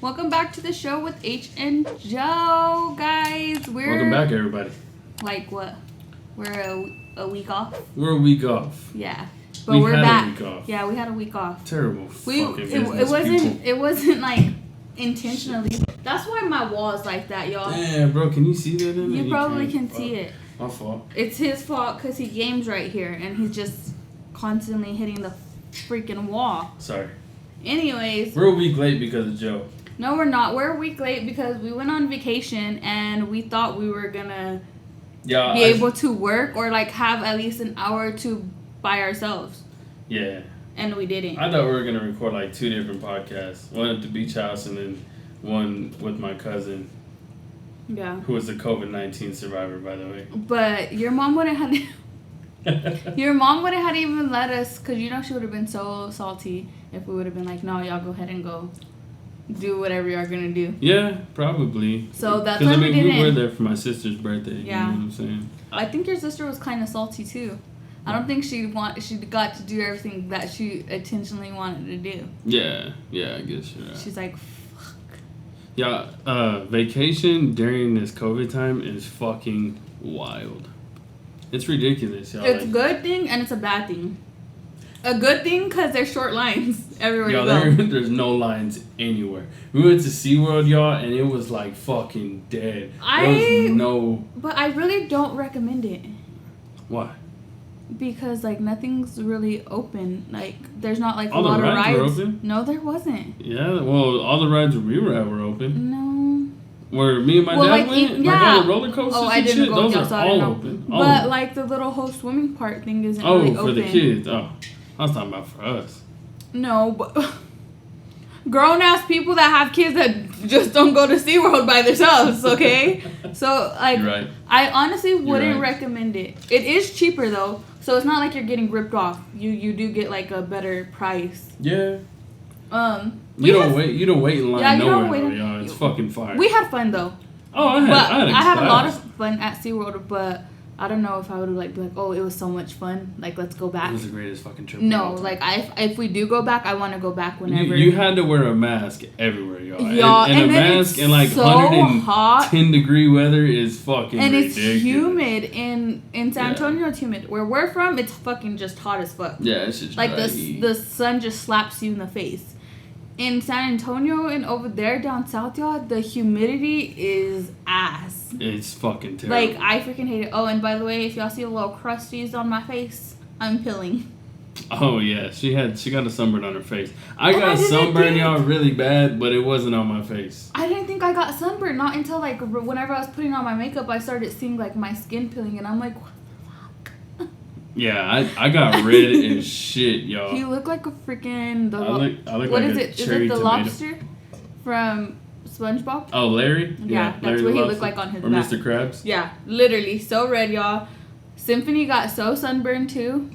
Welcome back to the show with H and Joe, guys. Welcome back, everybody. Like what? We're a week off. We're a week off. Yeah, but we're back. A week off. Yeah, we had a week off. Terrible. It wasn't like intentionally. That's why my wall's like that, y'all. Damn, bro, can you see that? You probably can see it. My fault. It's his fault because he games right here, and he's just constantly hitting the freaking wall. Sorry. Anyways, we're a week late because of Joe. No, we're not. We're a week late because we went on vacation and we thought we were gonna be able to work or like have at least an hour or two by ourselves. Yeah. And we didn't. I thought we were gonna record like 2 different podcasts. One at the beach house and then one with my cousin. Yeah. Who was a COVID-19 survivor, by the way. But your mom wouldn't have even let us, because you know she would have been so salty if we would have been like, no, y'all go ahead and go do whatever you're gonna do. Yeah, probably. So that's why we didn't. We were there for my sister's birthday. Yeah. You know what I'm saying? I think your sister was kind of salty too. I don't think she got to do everything that she intentionally wanted to do. Yeah, I guess you're right. She's like, fuck. Yeah, vacation during this COVID time is fucking wild. It's ridiculous, y'all. It's a good thing and it's a bad thing. A good thing because there's short lines everywhere you go. There's no lines anywhere. We went to SeaWorld, y'all, and it was like fucking dead. But I really don't recommend it. Why? Because like nothing's really open. Like there's not like all a lot of rides. Were open? No, there wasn't. Yeah, well, all the rides we were at were open. No. Where me and my dad went? Yeah. Like all the roller coasters and shit? Those are all open. But like the little whole swimming park thing isn't really open. Oh, for the kids. Oh, I was talking about for us. No, but grown-ass people that have kids that just don't go to SeaWorld by themselves, okay? So, like, you're right. I honestly wouldn't recommend it. It is cheaper, though, so it's not like you're getting ripped off. You do get, like, a better price. Yeah. You don't wait in line nowhere, y'all. It's fucking fire. We had fun, though. Oh, I had a lot of fun at SeaWorld, but I don't know if I would be like, oh, it was so much fun. Like, let's go back. It was the greatest fucking trip. No, like, if we do go back, I want to go back whenever. You had to wear a mask everywhere, y'all. And a mask in, like, so 110 degree weather is fucking ridiculous. And it's humid. In San Antonio, it's humid. Where we're from, it's fucking just hot as fuck. Yeah, it's just like, the sun just slaps you in the face. In San Antonio and over there down south, y'all, the humidity is ass. It's fucking terrible. Like, I freaking hate it. Oh, and by the way, if y'all see a little crusties on my face, I'm peeling. Oh, yeah. She got a sunburn on her face. I got sunburn, y'all, really bad, but it wasn't on my face. I didn't think I got sunburn. Not until, like, whenever I was putting on my makeup, I started seeing, like, my skin peeling, and I'm like, what? Yeah, I got red as shit, y'all. You look like a freaking... I look what like is a it? cherry Is it the tomato. lobster from SpongeBob? Oh, Larry? Yeah, that's what he looked like on his back. Or Mr. Krabs? Yeah, literally. So red, y'all. Symphony got so sunburned, too.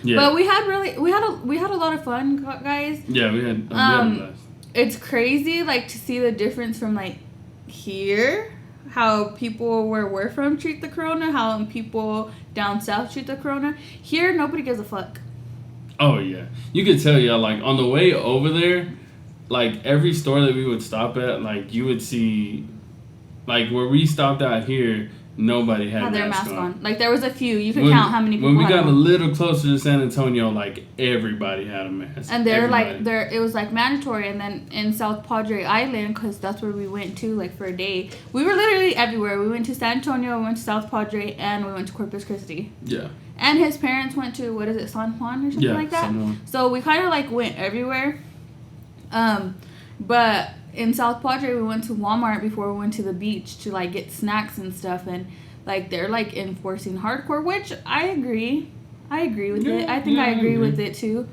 Yeah. But we had a lot of fun, guys. Yeah, we had a blast. It's crazy, like, to see the difference from, like, here... how people where we're from treat the corona, how people down south treat the corona. Here, nobody gives a fuck. Oh, yeah. You could tell, y'all, like, on the way over there, like, every store that we would stop at, like, you would see, like, where we stopped out here, nobody had their mask on. Like, there was a few. You could count how many people had. When we got a little closer to San Antonio, like, everybody had a mask. And it was, like, mandatory. And then in South Padre Island, because that's where we went to, like, for a day, we were literally everywhere. We went to San Antonio, we went to South Padre, and we went to Corpus Christi. Yeah. And his parents went to, what is it, San Juan or something like that? San Juan. So we kind of, like, went everywhere. But... in South Padre, we went to Walmart before we went to the beach to, like, get snacks and stuff. And, like, they're, like, enforcing hardcore, which I agree. I agree with it. I think I agree with it, too.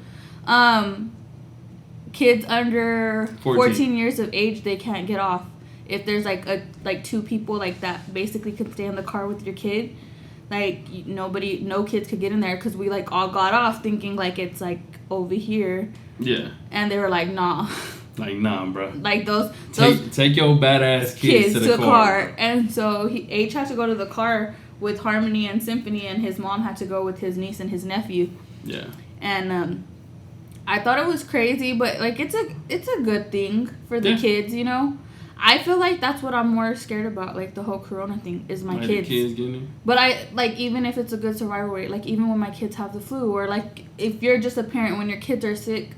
Kids under 14 years of age, they can't get off. If there's, like, 2 people, like, that basically could stay in the car with your kid, like, no kids could get in there because we, like, all got off thinking, like, it's, like, over here. Yeah. And they were like, nah. Like, nah, bro. Like, take your badass kids to the car. And so H had to go to the car with Harmony and Symphony, and his mom had to go with his niece and his nephew. Yeah. And I thought it was crazy, but like it's a good thing for the kids, you know. I feel like that's what I'm more scared about, like the whole corona thing, is my kids. The kids getting it? But I like, even if it's a good survival rate, like even when my kids have the flu, or like if you're just a parent when your kids are sick,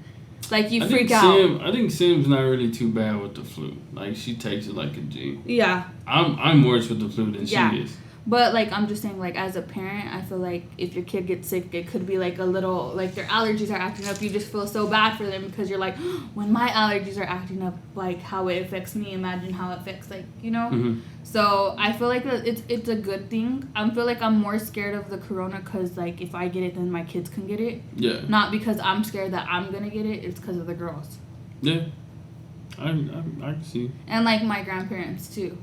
like you freak out. I think Sim's not really too bad with the flu. Like she takes it like a G. Yeah. I'm worse with the flu than she is. But, like, I'm just saying, like, as a parent, I feel like if your kid gets sick, it could be, like, a little, like, their allergies are acting up. You just feel so bad for them because you're like, when my allergies are acting up, like, how it affects me, imagine how it affects, like, you know? Mm-hmm. So, I feel like it's a good thing. I feel like I'm more scared of the corona because, like, if I get it, then my kids can get it. Yeah. Not because I'm scared that I'm going to get it. It's because of the girls. Yeah. I can see. And, like, my grandparents, too.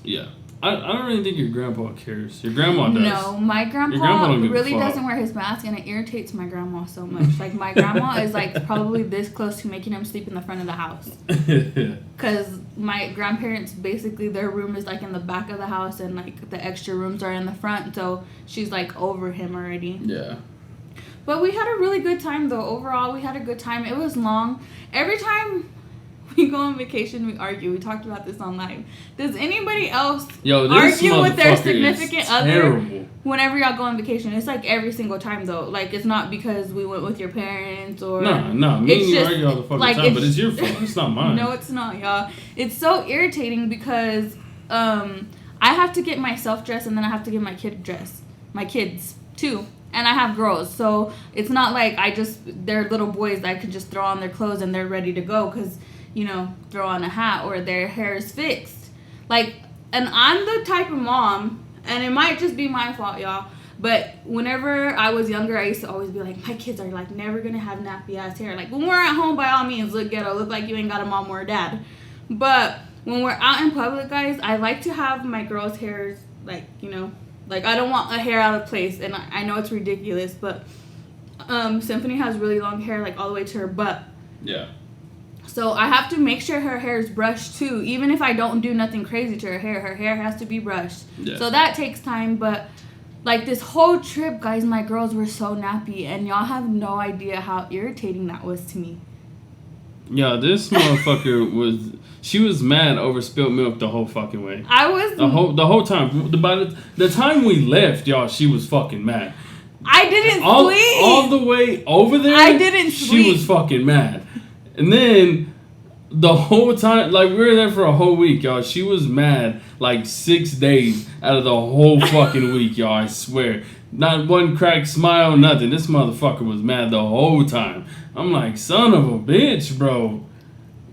Yeah. I don't really think your grandpa cares. Your grandma does. No, my grandpa really doesn't wear his mask, and it irritates my grandma so much. Like, my grandma is, like, probably this close to making him sleep in the front of the house. Because my grandparents, basically, their room is, like, in the back of the house, and, like, the extra rooms are in the front, so she's, like, over him already. Yeah. But we had a really good time, though. Overall, we had a good time. It was long. Every time we go on vacation, we argue. We talked about this on live. Does anybody else argue with their significant other whenever y'all go on vacation? It's like every single time, though. Like, it's not because we went with your parents or... No. Me and you argue all the fucking time, but it's your fault. It's not mine. No, it's not, y'all. It's so irritating because I have to get myself dressed and then I have to get my kid dressed. My kids, too. And I have girls, so it's not like they're little boys that I could just throw on their clothes and they're ready to go because... you know, throw on a hat or their hair is fixed. Like, and I'm the type of mom, and it might just be my fault, y'all, but whenever I was younger, I used to always be like, my kids are, like, never gonna have nappy-ass hair. Like, when we're at home, by all means, look ghetto, look like you ain't got a mom or a dad. But when we're out in public, guys, I like to have my girls' hairs, like, you know, like, I don't want a hair out of place, and I know it's ridiculous, but Symphony has really long hair, like, all the way to her butt. Yeah. So I have to make sure her hair is brushed too. Even if I don't do nothing crazy to her hair has to be brushed. Yeah. So that takes time. But like this whole trip, guys, my girls were so nappy. And y'all have no idea how irritating that was to me. Yeah, this motherfucker she was mad over spilled milk the whole fucking way. I was... The whole time. By the time we left, y'all, she was fucking mad. I didn't sleep. All the way over there, I didn't sleep. She was fucking mad. And then, the whole time, like, we were there for a whole week, y'all. She was mad, like, 6 days out of the whole fucking week, y'all, I swear. Not one cracked smile, nothing. This motherfucker was mad the whole time. I'm like, son of a bitch, bro.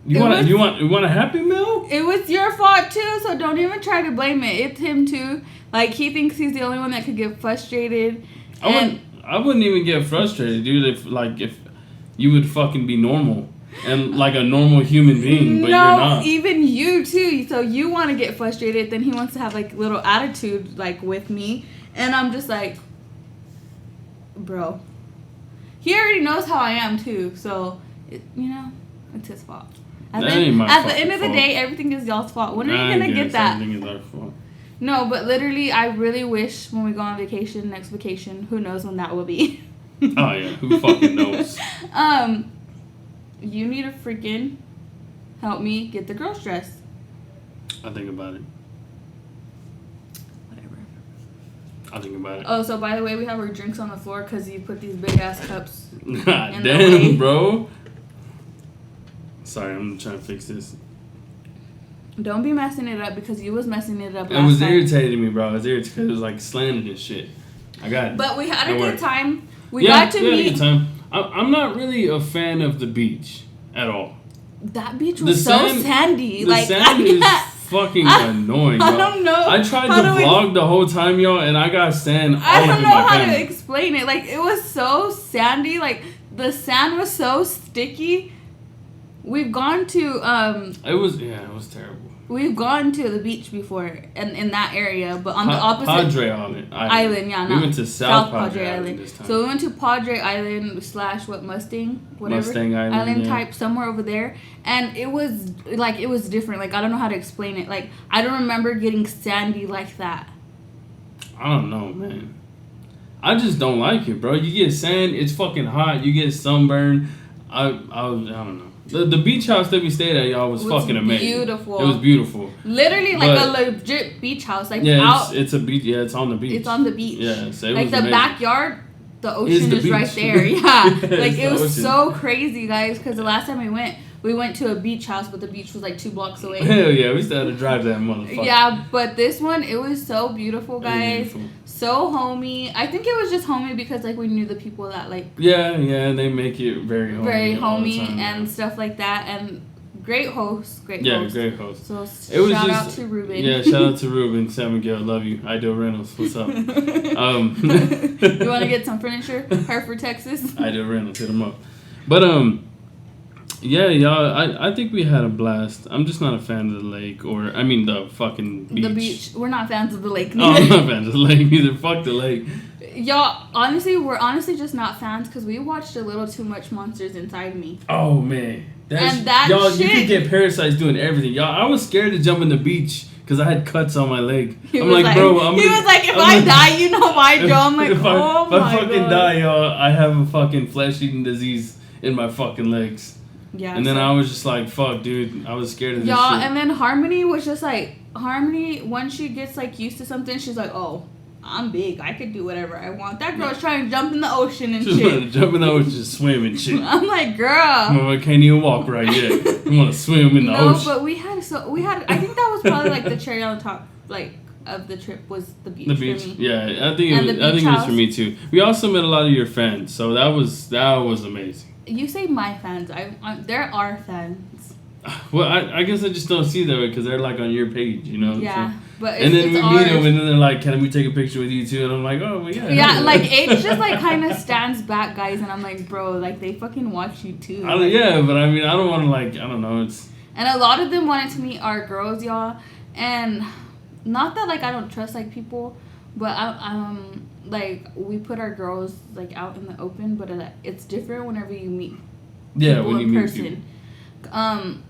You want a Happy Meal? It was your fault, too, so don't even try to blame it. It's him, too. Like, he thinks he's the only one that could get frustrated. I wouldn't even get frustrated, dude, if you would fucking be normal. And like a normal human being, but you're not. Even you too. So you want to get frustrated, then he wants to have like little attitude like with me, and I'm just like, bro. He already knows how I am too, so it's his fault. At the end of the day, everything is y'all's fault. When are you gonna get that? Everything is our fault. No, but literally, I really wish when we go on vacation, next vacation, who knows when that will be. Oh yeah, who fucking knows? You need to freaking help me get the girls dressed. I'll think about it. Whatever. I'll think about it. Oh, so by the way, we have our drinks on the floor because you put these big ass cups. God damn, bro. Sorry, I'm trying to fix this. Don't be messing it up because you was messing it up last time. It was time. irritating me, bro. It was irritating because it was like slanted and shit. I got it. But we had a good time. We got to meet. Had a good time. I'm not really a fan of the beach at all. That beach was so sandy. The sand is fucking annoying, I don't know. I tried to vlog the whole time, y'all, and I got sand all over my camera. I don't know how to explain it. Like, it was so sandy. Like, the sand was so sticky. We've gone to... It was terrible. We've gone to the beach before in that area, but on the opposite... Padre Island. Yeah. We went to South Padre Island this time. So we went to Padre Island / Mustang, whatever. Mustang Island, type, somewhere over there. And it was different. Like, I don't know how to explain it. Like, I don't remember getting sandy like that. I don't know, man. I just don't like it, bro. You get sand, it's fucking hot. You get sunburn. I don't know. The beach house that we stayed at, y'all, was fucking amazing. Beautiful. It was beautiful. Literally like a legit beach house. Like it's a beach. Yeah, it's on the beach. It's on the beach. Yeah, so like the amazing. Backyard, the ocean is right there. Yeah, like it was so crazy, guys. Because the last time we went to a beach house, but the beach was like 2 blocks away. Hell yeah, we still had to drive that motherfucker. Yeah, but this one, it was so beautiful, guys. Beautiful. So homey. I think it was just homey because like we knew the people that like. Yeah, they make it very homey. Very homey and stuff like that, and great host. Great host. So shout out to Ruben. Yeah, shout out to Ruben. Sam Miguel, love you. Ideal Reynolds, what's up? You want to get some furniture? Hereford, Texas. Ideal Reynolds, hit him up. But yeah, y'all, I think we had a blast. I'm just not a fan of the lake, the fucking beach. The beach. We're not fans of the lake neither. Oh, I'm not fans of the lake either. Fuck the lake. Y'all, honestly, we're just not fans because we watched a little too much Monsters Inside Me. Oh, man. Y'all, you could get parasites doing everything. Y'all, I was scared to jump in the beach because I had cuts on my leg. He was like, if I die, you know why, Joe? I'm like, if I fucking die, y'all, I have a fucking flesh-eating disease in my fucking legs. Yeah. And then I was just like, fuck, dude. I was scared of this y'all, shit. And then Harmony was just like, once she gets like used to something, she's like, oh, I'm big. I could do whatever I want. That girl's trying to jump in the ocean and just shit. Jump in the ocean, just swim and shit. I'm like, girl. I can't even walk right yet. You want to swim in the ocean. No, but we had, I think that was probably like the cherry on the top, like, of the trip was the beach. The beach, for me. yeah. I think it was for me too. We also met a lot of your fans, so that was amazing. You say my fans. There are fans. Well, I guess I just don't see them because they're like on your page, you know. Yeah, but and then we meet them, and then they're like, "Can we take a picture with you too?" And I'm like, "Oh, well, yeah." Yeah, like H just like kind of stands back, guys, and I'm like, bro, like they fucking watch you too. Yeah, but I mean, I don't want to I don't know. And a lot of them wanted to meet our girls, y'all, and not that like I don't trust like people, but like we put our girls like out in the open, but it's different whenever you meet people in person.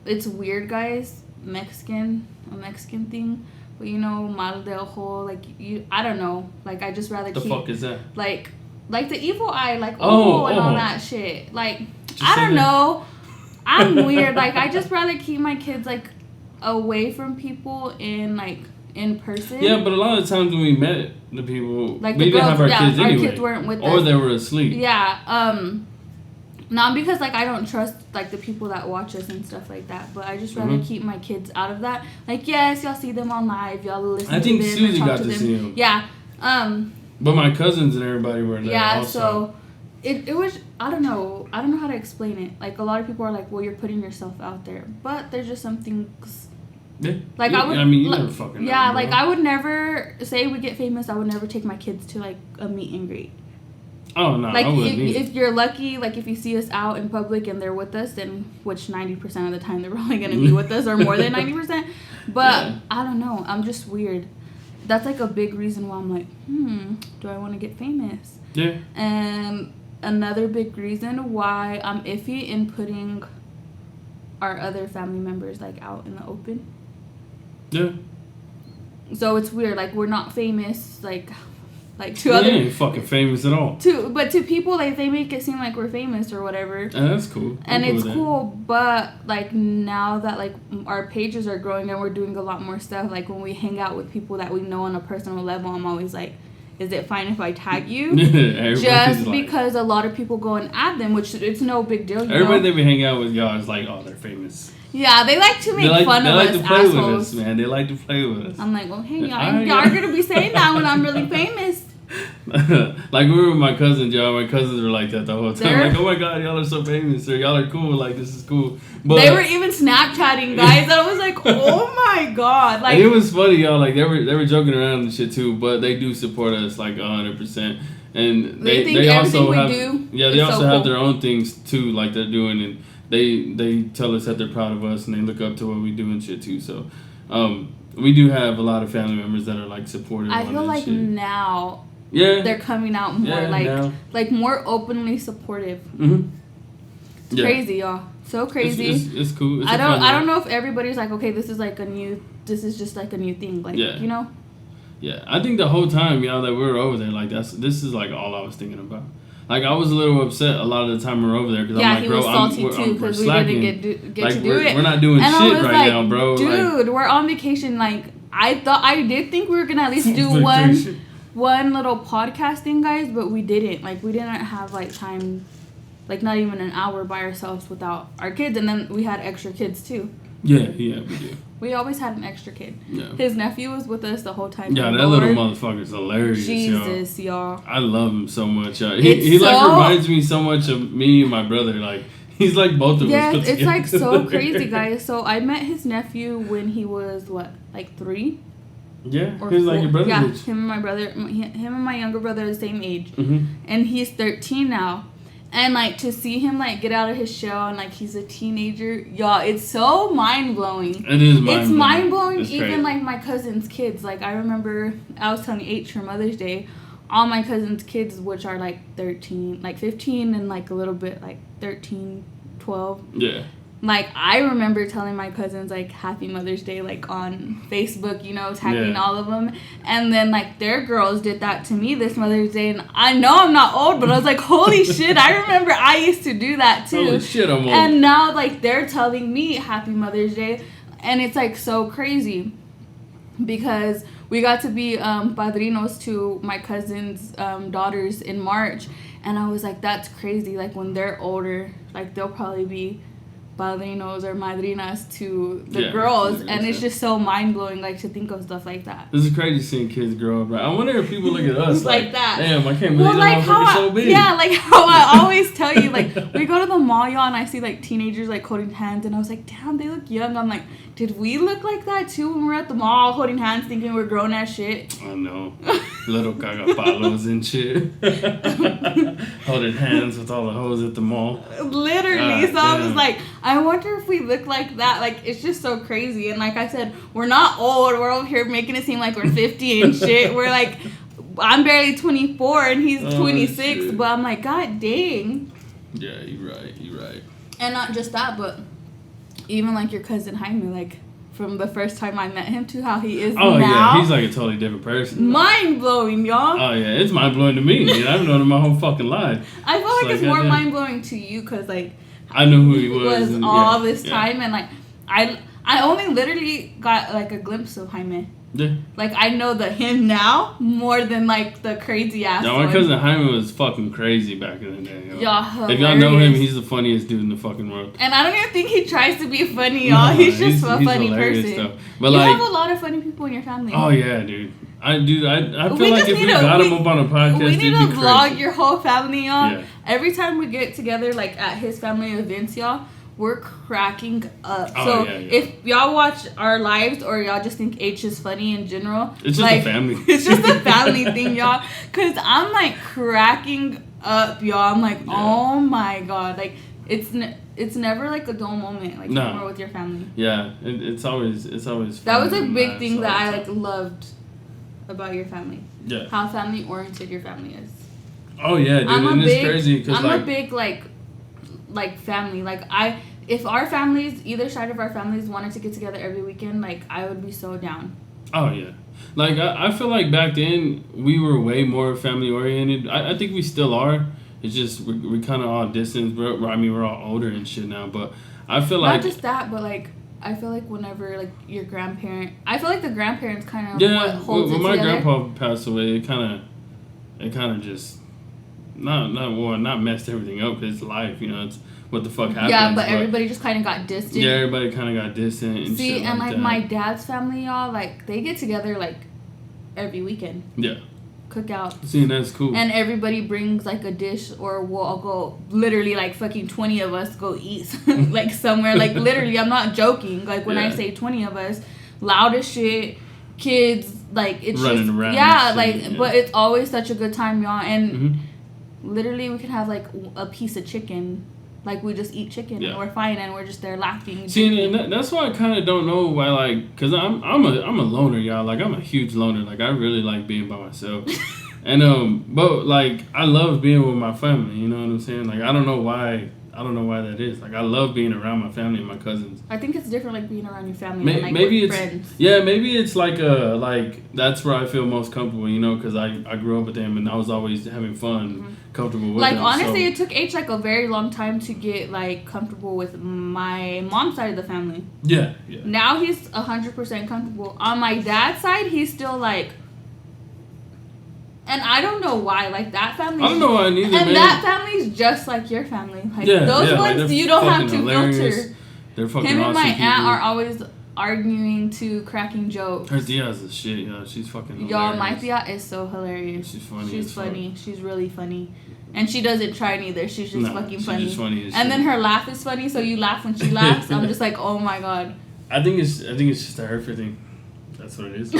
It's weird, guys. A Mexican thing, but Mal del Ho, like I don't know, like I just rather the fuck is that? Like the evil eye, like and all that shit. Like I don't know, I'm weird. Like I just rather keep my kids like away from people in person. Yeah, but a lot of times when we met the people, like we didn't have our kids anyway. Our kids weren't with us. Or they were asleep. Yeah, not because like I don't trust like the people that watch us and stuff like that, but I just rather keep my kids out of that. Like yes, y'all see them on live, y'all listen to them. I think Suzie got to to see them. Yeah. But my cousins and everybody were there. Yeah, also. so it was I don't know how to explain it. Like a lot of people are like, well, you're putting yourself out there, but there's just some things. Yeah. Like I mean, you never fucking know. Yeah, like I would never say we get famous. I would never take my kids to like a meet and greet. Oh no! Like I wouldn't if you're lucky, like if you see us out in public and they're with us, then which 90% of the time they're probably gonna be with us or more than 90%. But I don't know. I'm just weird. That's like a big reason why I'm like, do I want to get famous? Yeah. And another big reason why I'm iffy in putting our other family members like out in the open. Yeah. So it's weird. Like we're not famous. Like to other. ain't fucking famous at all. But to people, like they make it seem like we're famous or whatever. And that's cool. And it's cool, but like now that like our pages are growing and we're doing a lot more stuff, like when we hang out with people that we know on a personal level, I'm always like, is it fine if I tag you? Just because a lot of people go and add them, which it's no big deal. Everybody that we hang out with, y'all, is like, oh, they're famous. Yeah, they like to make fun of us. They like to play with us, man. They like to play with us. I'm like, well, hey, y'all are going to be saying that when I'm really famous. Like we were with my cousins, y'all. My cousins were like that the whole time. Like, oh my god, y'all are so famous, or y'all are cool. Like this is cool. But they were even Snapchatting, guys. And I was like, oh my god. Like it was funny, y'all. Like they were joking around and shit too. But they do support us like 100%. And they also have they also have their own things too, like they're doing, and they tell us that they're proud of us and they look up to what we do and shit too. So we do have a lot of family members that are like supportive. I feel like shit. now. Yeah, they're coming out more like more openly supportive. It's crazy, y'all. So crazy. It's cool. I don't know if everybody's like, okay, this is just like a new thing, like you know. Yeah, I think the whole time, that we were over there, like this is like all I was thinking about. Like I was a little upset a lot of the time we were over there because I'm like, bro, salty too because we didn't get to do it. We're not doing shit right now, bro. Dude, we're on vacation. Like I did think we were gonna at least do one little podcast thing, guys, but we didn't. Like we didn't have like time, like not even an hour by ourselves without our kids, and then we had extra kids too. Yeah, we do. We always had an extra kid. Yeah. His nephew was with us the whole time. Yeah, that little motherfucker's hilarious, Jesus, y'all. I love him so much, y'all. He like reminds me so much of me and my brother. Like, he's like both of us. Yeah, it's like so crazy, guys. So I met his nephew when he was, what, like 3? Yeah, he was like your brother's age. Yeah, him and my younger brother are the same age. Mm-hmm. And he's 13 now. And, like, to see him, like, get out of his shell and, like, he's a teenager, y'all, it's so mind-blowing. It is mind-blowing. It's mind-blowing, even, crazy. like, my cousin's kids. Like, I remember, I was telling H for Mother's Day, all my cousin's kids, which are, like, 13, like, 15 and, like, a little bit, like, 13, 12. Yeah. Like, I remember telling my cousins, like, Happy Mother's Day, like, on Facebook, tagging all of them. And then, like, their girls did that to me this Mother's Day. And I know I'm not old, but I was like, holy shit, I remember I used to do that, too. Holy shit, I'm old. And now, like, they're telling me Happy Mother's Day. And it's, like, so crazy. Because we got to be padrinos to my cousin's daughters in March. And I was like, that's crazy. Like, when they're older, like, they'll probably be padrinos or madrinas to the girls, and it's just so mind-blowing, like, to think of stuff like that. This is crazy seeing kids grow up, right? I wonder if people look at us like that. Damn, I can't believe that motherfucker's so big. Yeah, like how I always tell you, like, we go to the mall, y'all, and I see, like, teenagers, like, holding hands, and I was like, damn, they look young. I'm like, did we look like that, too, when we're at the mall holding hands thinking we're grown-ass shit? I know. Little cagapalos and shit. Holding hands with all the hoes at the mall. Literally. So I was like, I wonder if we look like that. Like, it's just so crazy. And like I said, we're not old. We're over here making it seem like we're 50 and shit. We're like, I'm barely 24 and he's 26. Shit. But I'm like, God dang. Yeah, you're right. And not just that, but even like your cousin Jaime, like, from the first time I met him to how he is now. Yeah, he's like a totally different person. Mind-blowing, y'all. Oh, yeah, it's mind-blowing to me. I've known him my whole fucking life. I feel like it's more mind-blowing to you because, like, I knew who he was. All this time, and, like, I only literally got, like, a glimpse of Jaime. Yeah. Like, I know him now more than, like, the crazy-ass No, my cousin Jaime was fucking crazy back in the day. Y'all, if y'all know him, he's the funniest dude in the fucking world. And I don't even think he tries to be funny, y'all. He's just a funny person. Stuff. But you like, have a lot of funny people in your family. Oh, yeah, dude. I feel like if we got him up on a podcast, we need to vlog crazy. your whole family, y'all. Yeah. Every time we get together, like, at his family events, y'all, we're cracking up. Oh, so yeah. if y'all watch our lives or y'all just think H is funny in general, it's just like, a family. It's just a family thing, y'all. Because I'm, like, cracking up, y'all. I'm like, oh my God. Like, it's never, like, a dull moment, like, when we're with your family. Yeah, it's always fun. That was a big thing that I, like, loved about your family. Yeah. How family oriented your family is. Oh, yeah, dude. It's crazy because, I'm a big, like family. Like, if our families, either side of our families wanted to get together every weekend, like, I would be so down. Oh, yeah. Like, I feel like back then, we were way more family-oriented. I think we still are. It's just, we're kind of all distant. I mean, we're all older and shit now, but I feel like... Not just that, but, like, I feel like whenever, like, your grandparent... I feel like the grandparents kind of what holds when it my together. grandpa passed away, it kind of just... Not messed everything up, because it's life, it's... What the fuck happened? Yeah, but everybody just kind of got distant. Yeah, everybody kind of got distant and See, shit and, like like, that. my dad's family, y'all, like, they get together, like, every weekend. Yeah. Cookout. See, and that's cool. And everybody brings, like, a dish, or we'll all go, literally, like, fucking 20 of us go eat, like, somewhere. Like, literally, I'm not joking. Like, when I say 20 of us, loud as shit, kids, like, it's running just... around. Yeah, like, but it's always such a good time, y'all. And Mm-hmm. literally, we could have, like, a piece of chicken. Like, we just eat chicken and we're fine and we're just there laughing. See, and that's why I kind of don't know why, like, because I'm a loner, y'all. Like, I'm a huge loner. Like, I really like being by myself. And, but, like, I love being with my family, you know what I'm saying? Like, I don't know why don't know why that is. Like, I love being around my family and my cousins. I think it's different, like being around your family and like maybe with it's friends. Yeah, maybe it's like that's where I feel most comfortable, you know, because I grew up with them and I was always having fun, comfortable with like them. Honestly, it took H like a very long time to get like comfortable with my mom's side of the family. Yeah. Now he's 100% comfortable. On my dad's side, he's still like. And I don't know why, like that family. I don't know why neither. And man. that family's just like your family. Like those ones, like you don't have to hilarious. filter. They're fucking Him and awesome my people. aunt are always arguing to cracking jokes. Her tia's the shit, yo. She's fucking hilarious. Y'all, my tia is so hilarious. She's funny. She's funny. She's really funny. And she doesn't try neither. She's just fucking funny. Just funny as and shit. then her laugh is funny, so you laugh when she laughs. I'm just like, oh my god. I think it's just a Hereford thing. That's what it is.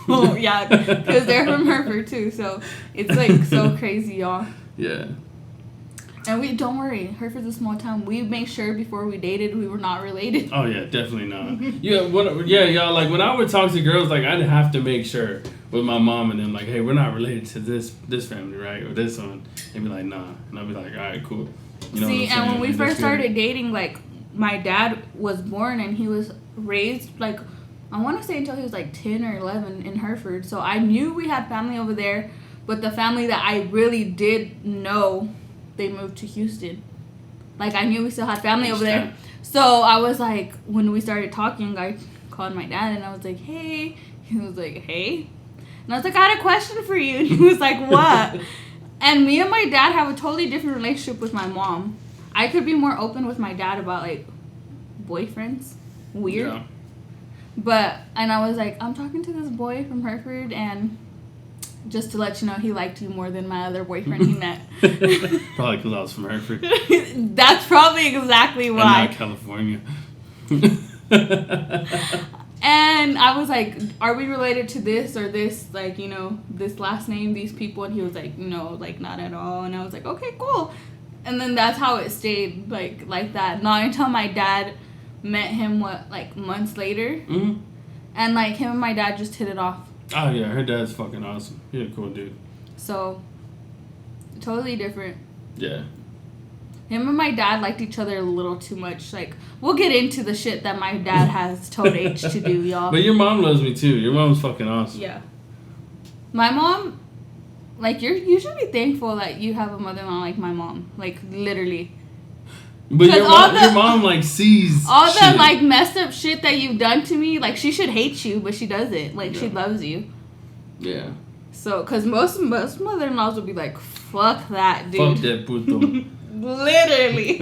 Oh yeah, because they're from Hereford too, so it's like so crazy, y'all. Yeah. And don't worry, Hereford's a small town. We made sure before we dated we were not related. Oh yeah, definitely not. Y'all, like when I would talk to girls, like I'd have to make sure with my mom and them, like, hey, we're not related to this family, right, or this one. They'd be like, nah, and I'd be like, all right, cool. You know See, and when we first started good. dating, like my dad was born and he was raised like. I want to say until he was like 10 or 11 in Hereford. So I knew we had family over there. But the family that I really did know, they moved to Houston. Like I knew we still had family over there. So I was like, when we started talking, I called my dad and I was like, hey. He was like, hey. And I was like, I had a question for you. And he was like, what? And me and my dad have a totally different relationship with my mom. I could be more open with my dad about like boyfriends. Weird. Yeah. And I was like, I'm talking to this boy from Hereford, and just to let you know, he liked you more than my other boyfriend he met. Probably because I was from Hereford. That's probably exactly why. And not California. And I was like, are we related to this or this, like, you know, this last name, these people? And he was like, no, like, not at all. And I was like, okay, cool. And then that's how it stayed, like that. Not until my dad met him, months later. Mm-hmm. And, like, him and my dad just hit it off. Oh, yeah, her dad's fucking awesome. He's a cool dude. So, totally different. Yeah. Him and my dad liked each other a little too much. Like, we'll get into the shit that my dad has told H to do, y'all. But your mom loves me, too. Your mom's fucking awesome. Yeah. My mom, like, you should be thankful that you have a mother-in-law like my mom. Like, literally. But your mom, like, sees all shit. the, like, messed up shit that you've done to me. Like, she should hate you, but she doesn't. Like, she loves you. Yeah. So, because most mother-in-laws would be like, fuck that, dude. Fuck that puto. Literally.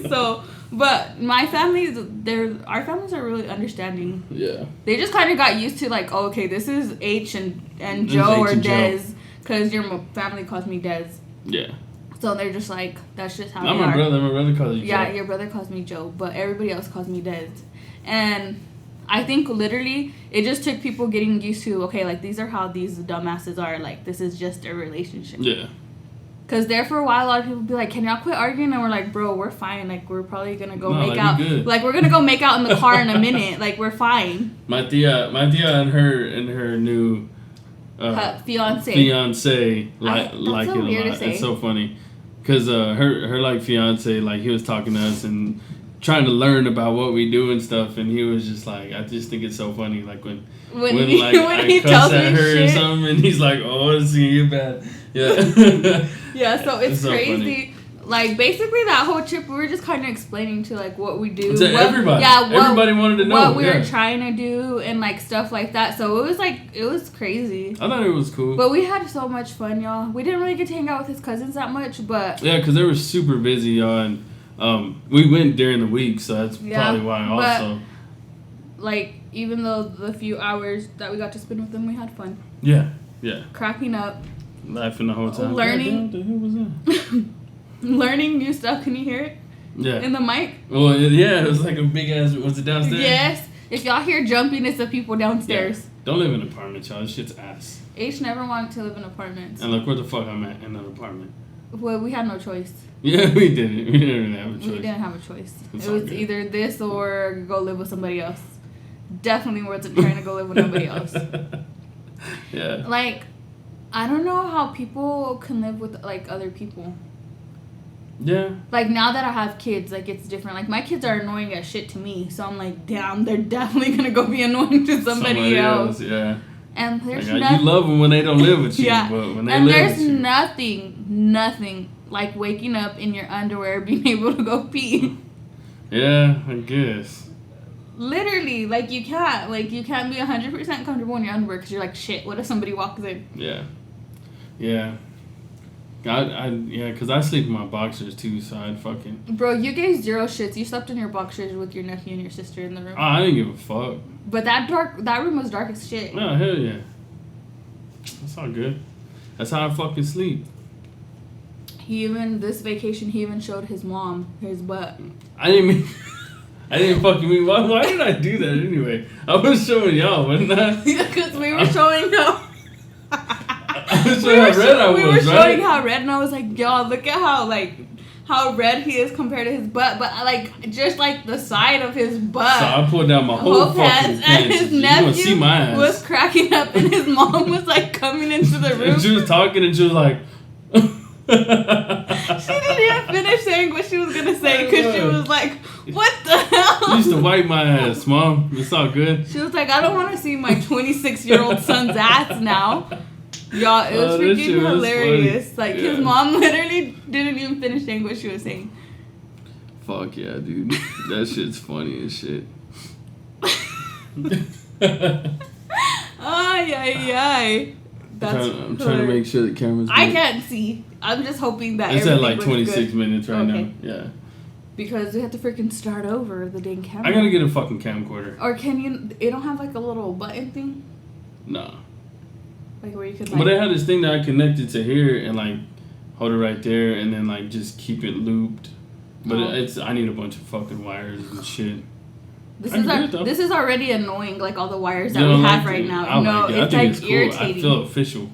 So, but my our families are really understanding. Yeah. They just kind of got used to, like, oh, okay, this is H and Joe or Des. Because your family calls me Des. Yeah. So they're just like, that's just how they my are. brother calls you Joe. Yeah, your brother calls me Joe, but everybody else calls me Des. And I think literally it just took people getting used to, okay, like, these are how these dumbasses are. Like, this is just a relationship. Yeah. Because there for a while, a lot of people would be like, can y'all quit arguing? And we're like, bro, we're fine. Like, we're probably going to go make out. Like, we're going to go make out in the car in a minute. Like, we're fine. My tia and her new fiance like so it a lot. It's so funny. Because her like fiance, like, he was talking to us and trying to learn about what we do and stuff, and he was just like, I just think it's so funny, like when I cuss at her shit. Or something, and he's like, oh, it's gonna get bad. Yeah. Yeah, so it's so crazy. Funny. Like, basically that whole trip, we were just kind of explaining to, like, what we do. Everybody. Yeah, everybody wanted to know. What we were trying to do and, like, stuff like that. So, it was crazy. I thought it was cool. But we had so much fun, y'all. We didn't really get to hang out with his cousins that much, but... Yeah, because they were super busy, y'all, and we went during the week, so that's probably why also. But, like, even though the few hours that we got to spend with them, we had fun. Yeah. Cracking up. Laughing the whole time. Learning. What the hell was that? Learning new stuff. Can you hear it? Yeah. In the mic? Well, yeah, it was like a big ass. Was it downstairs? Yes. If y'all hear jumping, it's the people downstairs. Yeah. Don't live in an apartment, y'all. This shit's ass. H never wanted to live in apartments. And look where the fuck I'm at, in an apartment. Well, we had no choice. Yeah, we didn't. We didn't really have a choice. We didn't have a choice. It's it was either this or go live with somebody else. Definitely wasn't trying to go live with nobody else. Yeah. Like, I don't know how people can live with, like, other people. Yeah. Like, now that I have kids, like, it's different. Like, my kids are annoying as shit to me. So I'm like, damn, they're definitely going to go be annoying to somebody else. Yeah. And there's like, you love them when they don't live with you. Yeah. But when they and live there's with you. nothing like waking up in your underwear being able to go pee. Yeah, I guess. Literally, like, you can't be 100% comfortable in your underwear because you're like, shit, what if somebody walks in? Yeah. Yeah. Because I sleep in my boxers too, so I'd fucking... Bro, you gave zero shits. You slept in your boxers with your nephew and your sister in the room. Oh, I didn't give a fuck. But that room was dark as shit. No, hell yeah. That's all good. That's how I fucking sleep. This vacation, he even showed his mom his butt. I didn't fucking mean... Why did I do that anyway? I was showing y'all, wasn't I? Because we were showing how... We were showing how red, and I was like, y'all, look at how red he is compared to his butt, but like just like the side of his butt. So I pulled down my whole fucking pants. And his nephew was cracking up, and his mom was like coming into the room. And she was talking, and she was like, she didn't even finish saying what she was gonna say because she was like, what the hell? You used to wipe my ass, Mom. It's all good. She was like, I don't want to see my 26-year-old son's ass now. Y'all, it was freaking hilarious. Like, his mom literally didn't even finish saying what she was saying. Fuck yeah, dude. That shit's funny as shit. Ay. I'm trying to make sure the camera's good. I can't see. I'm just hoping that it's at like was 26 good. minutes right now. Yeah. Because we have to freaking start over the dang camera. I gotta get a fucking camcorder. Or can you... It don't have like a little button thing? No. Like where you could But they had this thing that I connected to here and like hold it right there and then like just keep it looped. But I need a bunch of fucking wires and shit. This is already annoying, like all the wires that we have right now. No, it's like it's cool. irritating. I feel official.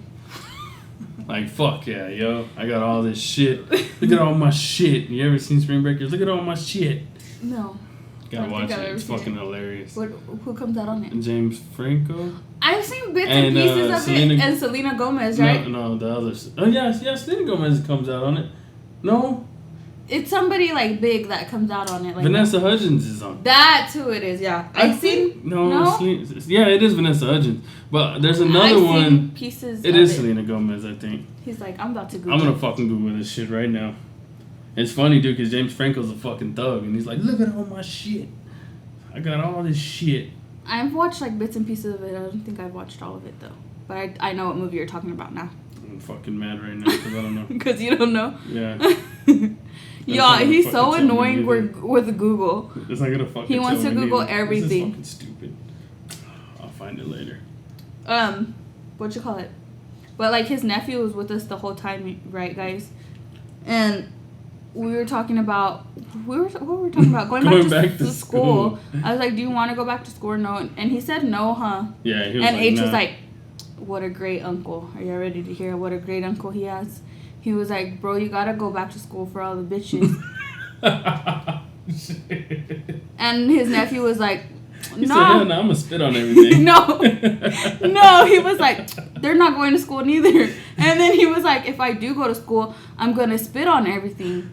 Like, fuck yeah, yo. I got all this shit. Look at all my shit. You ever seen Spring Breakers? Look at all my shit. No. Gotta watch it. It's fucking hilarious. Who comes out on it? James Franco. I've seen bits and pieces of it. And Selena Gomez, right? No, the others. Oh, yeah, Selena Gomez comes out on it. No? It's somebody, like, big that comes out on it. Like Vanessa Hudgens is on it. That's who it is, yeah. I've seen... No? Yeah, it is Vanessa Hudgens. But there's another one. Pieces it is Selena Gomez, I think. He's like, I'm about to Google. I'm gonna fucking Google this shit right now. It's funny, dude, because James Franco's a fucking thug, and he's like, look at all my shit. I got all this shit. I've watched, like, bits and pieces of it. I don't think I've watched all of it, though. But I know what movie you're talking about now. I'm fucking mad right now, because I don't know. Because you don't know? Yeah. Y'all, he's so annoying with Google. It's not gonna fucking He wants to Google everything. This is fucking stupid. I'll find it later. What you call it? But, like, his nephew was with us the whole time, right, guys? And... we were talking about what were we talking about? Going back to school. I was like, do you want to go back to school or no? And he said no, huh? Yeah, he was and like, H nah. was like, what a great uncle. Are you ready to hear what a great uncle he has? He was like, bro, you gotta go back to school for all the bitches. And his nephew was like, he said, hell no, I'm gonna spit on everything. No, he was like, they're not going to school neither. And then he was like, if I do go to school, I'm gonna spit on everything.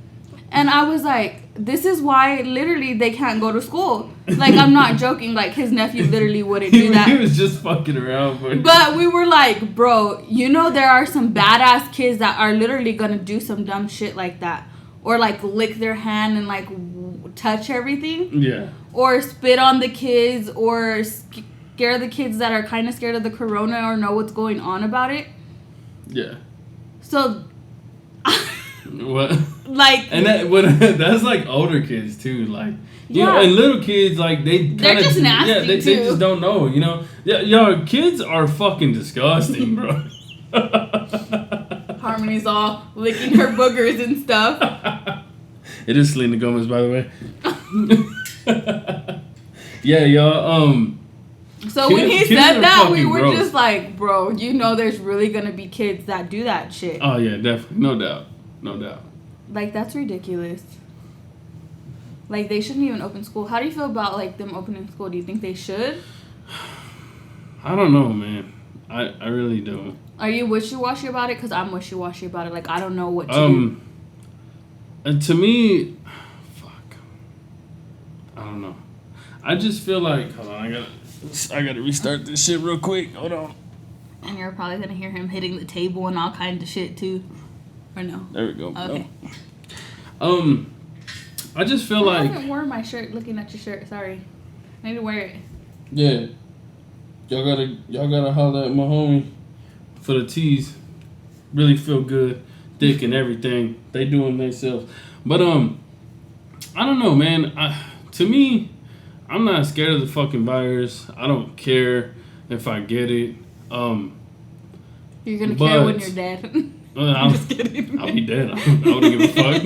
And I was like, this is why literally they can't go to school. Like, I'm not joking. Like, his nephew literally wouldn't do that. He was just fucking around. But we were like, bro, you know there are some badass kids that are literally going to do some dumb shit like that. Or, like, lick their hand and, like, touch everything. Yeah. Or spit on the kids. Or scare the kids that are kind of scared of the corona or know what's going on about it. Yeah. So... What? Like, and that's like older kids too, like you know, and little kids like they're just nasty. Yeah, they just don't know, you know. Yeah, yo, kids are fucking disgusting, bro. Harmony's all licking her boogers and stuff. It is Selena Gomez, by the way. Yeah, y'all. So when he said that, we were gross. Just like, bro, you know, there's really gonna be kids that do that shit. Oh yeah, definitely, no doubt. No doubt. Like, that's ridiculous. Like, they shouldn't even open school. How do you feel about, like, them opening school? Do you think they should? I don't know, man. I really don't. Are you wishy-washy about it? Because I'm wishy-washy about it. Like, I don't know what to do. to me, fuck, I don't know. I just feel like, hold on, I gotta restart this shit real quick. Hold on. And you're probably gonna hear him hitting the table and all kinds of shit too, or no? There we go. Okay. Nope. I just feel like I haven't worn my shirt. Looking at your shirt, sorry. I need to wear it. Yeah. Y'all gotta holler at my homie for the tees. Really feel good, thick and everything. They doing themselves. But I don't know, man. To me, I'm not scared of the fucking virus. I don't care if I get it. You're gonna care when you're dead. I'm just kidding. I'll be dead. I wouldn't give a fuck.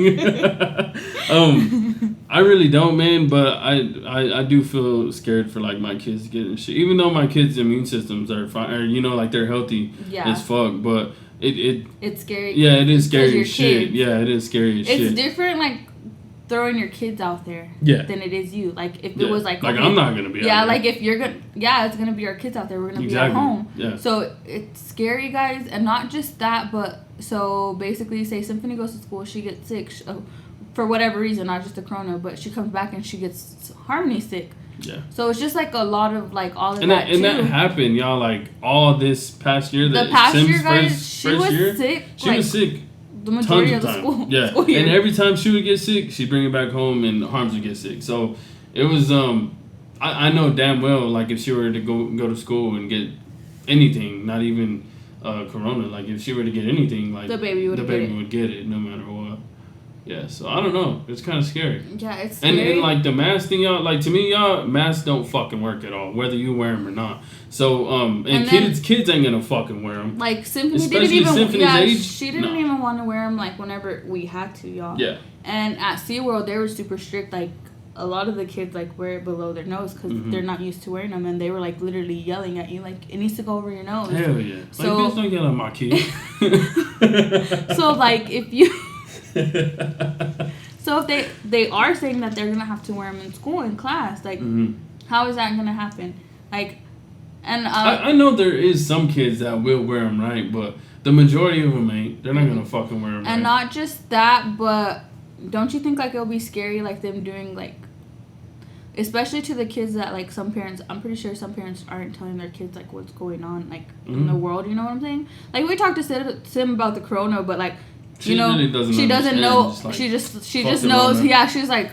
I really don't, man. But I do feel scared for like my kids getting shit. Even though my kids' immune systems are fine, or like they're healthy as fuck. But it's scary. Yeah, it is scary as shit. Yeah, it is scary as shit. It's different, like throwing your kids out there. Yeah. Than it is you. Like if it was like okay, I'm not gonna be. Yeah, out there. like if you're gonna. Yeah, it's gonna be our kids out there. We're gonna be at home. Yeah. So it's scary, guys, and not just that, but so basically, say Symphony goes to school, she gets sick for whatever reason, not just the corona, but she comes back and she gets Harmony sick. Yeah. So it's just like a lot of like all of and that. And that happened, y'all. Like all this past year. The past year, guys, she was sick. She was sick. The majority of the school. Yeah. School year. And every time she would get sick, she'd bring it back home, and Harms would get sick. So it was I know damn well, like if she were to go to school and get anything, not even corona, like if she were to get anything, like the baby would get it no matter what. Yeah, so I don't know. It's kind of scary. Yeah, it's scary. And like the mask thing, y'all, like to me, y'all, masks don't fucking work at all, whether you wear them or not. So, and kids ain't gonna fucking wear them. Like Symphony Especially didn't even, Symphony's age, she didn't even want to wear them like whenever we had to, y'all. Yeah. And at SeaWorld, they were super strict. Like a lot of the kids like wear it below their nose because they're not used to wearing them, and they were like literally yelling at you like it needs to go over your nose. Hell yeah! So, like bitch, don't yell at my kid. So like if you. So if they are saying that they're gonna have to wear them in school in class, like how is that gonna happen? Like, and I know there is some kids that will wear them, right? But the majority of them ain't. They're not gonna fucking wear them. And not just that, but don't you think like it'll be scary, like them doing like, especially to the kids that like some parents. I'm pretty sure some parents aren't telling their kids like what's going on like in the world. You know what I'm saying? Like we talked to Sim about the corona, but like. She really doesn't know. Just like, she just knows. Yeah, she's like,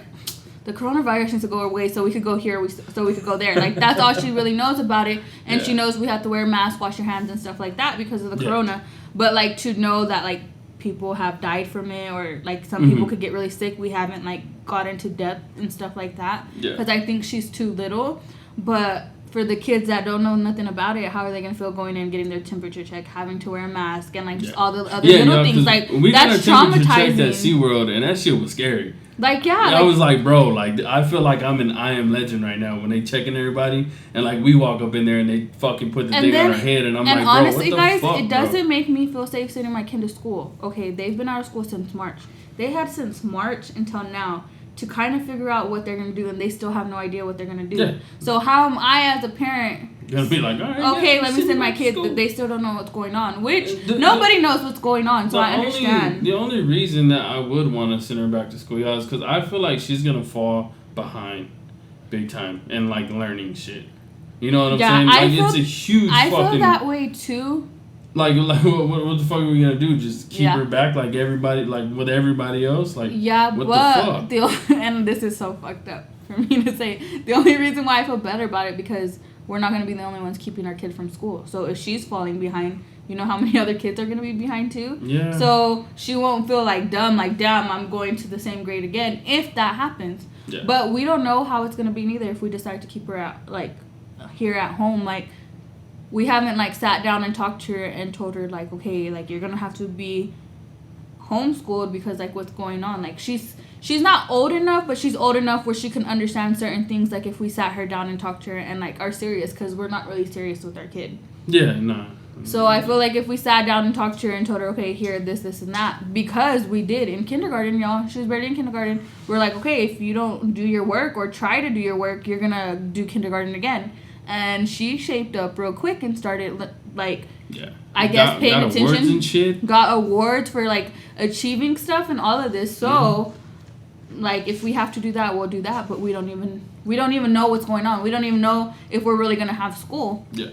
the coronavirus needs to go away so we could go here, so we could go there. Like that's all she really knows about it, and she knows we have to wear masks, wash your hands, and stuff like that because of the corona. But like to know that like people have died from it, or like some people could get really sick. We haven't like got into depth and stuff like that because I think she's too little. But for the kids that don't know nothing about it, how are they gonna feel going in, getting their temperature check, having to wear a mask, and like just all the other little things? Like we that's got a temperature traumatizing. check at SeaWorld, and that shit was scary. Like I was like, bro, like I feel like I'm an I Am Legend right now when they checking everybody, and like we walk up in there and they fucking put the thing on our head, and I'm like, bro, honestly, what the guys, fuck, it doesn't make me feel safe sending my kid to school. Okay, they've been out of school since March. They had since March until now to kind of figure out what they're gonna do, and they still have no idea what they're gonna do. Yeah. So how am I as a parent gonna be like, all right, okay, let me send my kid, but they still don't know what's going on, which nobody knows what's going on, so I understand. The only reason that I would want to send her back to school, y'all, is because I feel like she's gonna fall behind big time and like learning shit. You know what I'm saying? Like it's a huge I feel that way too. Like what the fuck are we gonna do? Just keep her back like everybody, like with everybody else? Like what the fuck? And this is so fucked up for me to say. The only reason why I feel better about it because we're not gonna be the only ones keeping our kid from school. So if she's falling behind, you know how many other kids are gonna be behind too? Yeah. So she won't feel like dumb, like damn, I'm going to the same grade again if that happens. Yeah. But we don't know how it's gonna be neither if we decide to keep her at like here at home, like. We haven't like sat down and talked to her and told her like, okay, like you're gonna have to be homeschooled because like what's going on. Like she's not old enough, but she's old enough where she can understand certain things. Like if we sat her down and talked to her and like are serious, because we're not really serious with our kid. Yeah, no. So I feel like if we sat down and talked to her and told her, okay, here, this, and that, because we did in kindergarten, y'all. She was barely in kindergarten. We're like, okay, if you don't do your work or try to do your work, you're gonna do kindergarten again. And she shaped up real quick and started, like, I guess paying attention. Awards and shit. Got awards for like achieving stuff and all of this. So, like, if we have to do that, we'll do that. But we don't even know what's going on. We don't even know if we're really gonna have school. Yeah.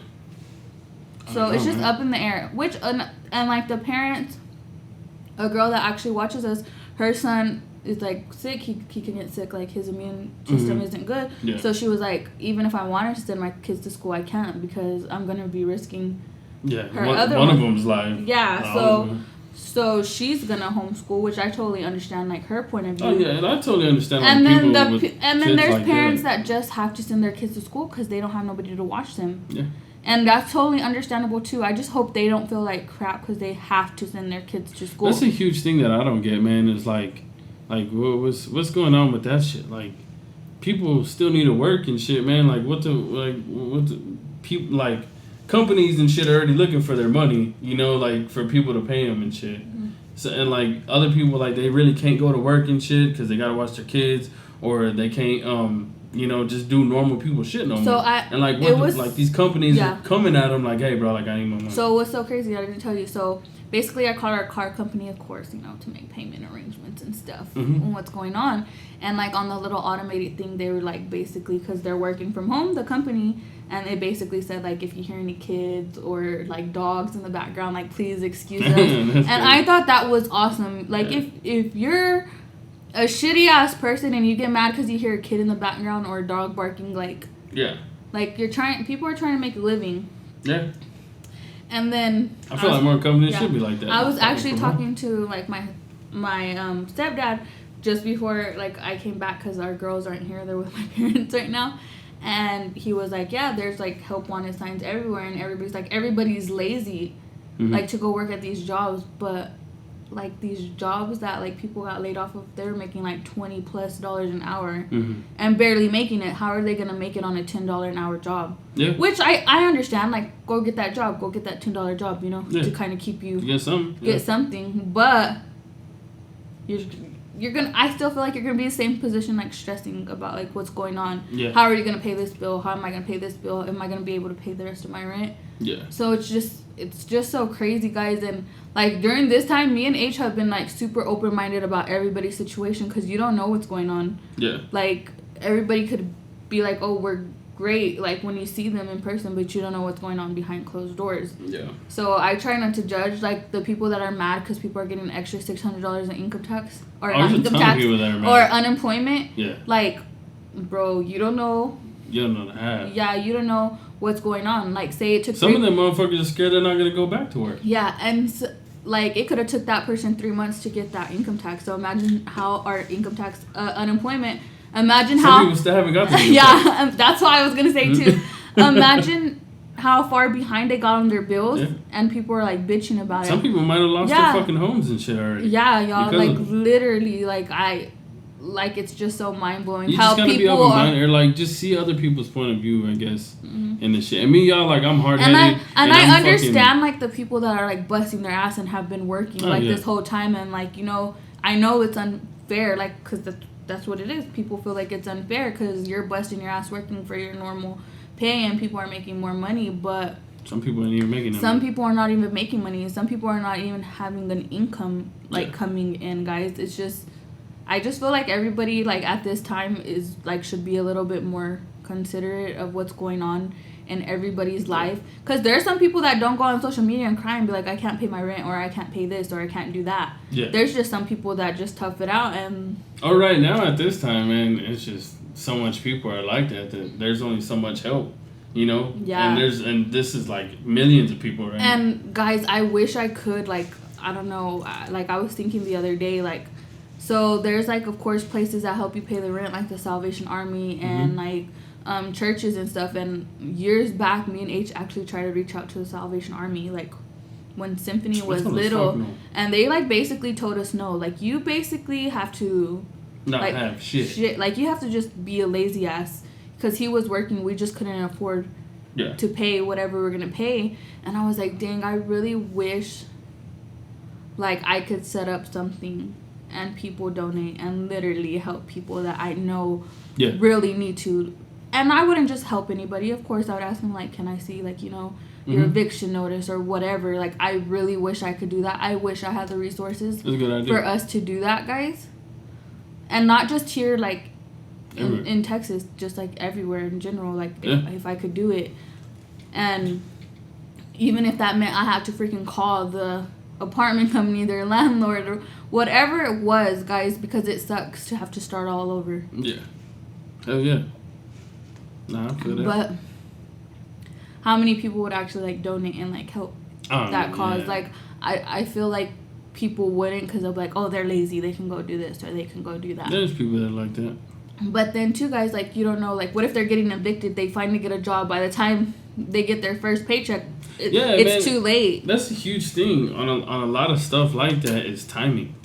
So it's just up in the air. Which and like the parents, a girl that actually watches us, her son is like sick. He can get sick. Like his immune system isn't good. Yeah. So she was like, even if I wanted to send my kids to school, I can't because I'm gonna be risking. Yeah. One of them's life. Yeah. So she's gonna homeschool, which I totally understand, like her point of view. Oh yeah, and I totally understand. And then there's like parents that just have to send their kids to school because they don't have nobody to watch them. Yeah. And that's totally understandable too. I just hope they don't feel like crap because they have to send their kids to school. That's a huge thing that I don't get, man. Is like what's going on with that shit? Like, people still need to work and shit, man. Like what the people like. Companies and shit are already looking for their money, you know, like for people to pay them and shit. So and like other people, like they really can't go to work and shit because they gotta watch their kids, or they can't, you know, just do normal people shit no more. And like like these companies are coming at them like, hey, bro, like I need my money. So what's so crazy? I didn't tell you. So basically, I called our car company, of course, you know, to make payment arrangements and stuff and what's going on. And like on the little automated thing, they were like basically because they're working from home, the company. And it basically said, like, if you hear any kids or, like, dogs in the background, like, please excuse us. And I thought that was awesome. Like, if you're a shitty-ass person and you get mad because you hear a kid in the background or a dog barking, like... Yeah. Like, people are trying to make a living. Yeah. And then... I feel like more companies should be like that. I was actually talking to, like, my stepdad just before, like, I came back because our girls aren't here. They're with my parents right now. And he was like, yeah, there's, like, help wanted signs everywhere. And everybody's like, everybody's lazy, like, to go work at these jobs. But, like, these jobs that, like, people got laid off of, they're making, like, $20+ an hour and barely making it. How are they going to make it on a $10 an hour job? Yeah. Which I understand. Like, go get that job. Go get that $10 job, you know, to kind of keep you... Get something. Get something. But you're gonna. I still feel like you're gonna be in the same position, like stressing about like what's going on. Yeah. How are you gonna pay this bill? How am I gonna pay this bill? Am I gonna be able to pay the rest of my rent? Yeah. So it's just so crazy, guys. And like during this time, me and H have been like super open minded about everybody's situation because you don't know what's going on. Yeah. Like everybody could be like, oh, we're great, like when you see them in person, but you don't know what's going on behind closed doors. Yeah. So I try not to judge like the people that are mad because people are getting an extra $600 in income tax or not income tax or unemployment. Yeah. Like, bro, you don't know. You don't know that. Yeah, you don't know what's going on. Like, say it took. Some of them motherfuckers are scared they're not gonna go back to work. Yeah, and like it could have took that person 3 months to get that income tax. So imagine how our income tax, unemployment. Imagine Some how. People still haven't got the yeah, that's what I was gonna say too. Imagine how far behind they got on their bills, and people are like bitching about Some people might have lost their fucking homes and shit already. Yeah, y'all, like literally, like it's just so mind blowing. You how just gotta people be open minded, or like just see other people's point of view, I guess, in the shit. And me, y'all, like I'm hard headed, and I understand like the people that are like busting their ass and have been working this whole time, and like I know it's unfair, like because that's what it is. People feel like it's unfair because you're busting your ass working for your normal pay and people are making more money, but some people ain't even making some people are not even making money. Some people are not even having an income coming in, guys. It's just I just feel like everybody like at this time is like should be a little bit more considerate of what's going on in everybody's life, because there are some people that don't go on social media and cry and be like, I can't pay my rent, or I can't pay this, or I can't do that. Yeah. There's just some people that just tough it out. And right now at this time, man, it's just so much people are like that there's only so much help, Yeah. And this is like millions of people right now. And guys, I wish I could like I don't know, like I was thinking the other day, like so there's like of course places that help you pay the rent, like the Salvation Army and like churches and stuff. And years back, me and H actually tried to reach out to the Salvation Army, like when Symphony was little, and they like basically told us no, like you basically have to not have shit, like you have to just be a lazy ass, because he was working, we just couldn't afford to pay whatever we're gonna pay. And I was like, dang, I really wish like I could set up something and people donate and literally help people that I know really need to and I wouldn't just help anybody. Of course, I would ask them, like, can I see, like, you know, your eviction notice or whatever. Like, I really wish I could do that. I wish I had the resources for us to do that, guys. And not just here, like, in Texas, just, like, everywhere in general. Like, if I could do it. And even if that meant I had to freaking call the apartment company, their landlord, or whatever it was, guys, because it sucks to have to start all over. Yeah. Hell yeah. Nah, I feel that. But how many people would actually, like, donate and, like, help that cause? Yeah. Like, I feel like people wouldn't, because they'll be like, oh, they're lazy, they can go do this or they can go do that. There's people that are like that. But then, too, guys, like, you don't know, like, what if they're getting evicted, they finally get a job, by the time they get their first paycheck, it's too late. That's a huge thing on a lot of stuff like that is timing.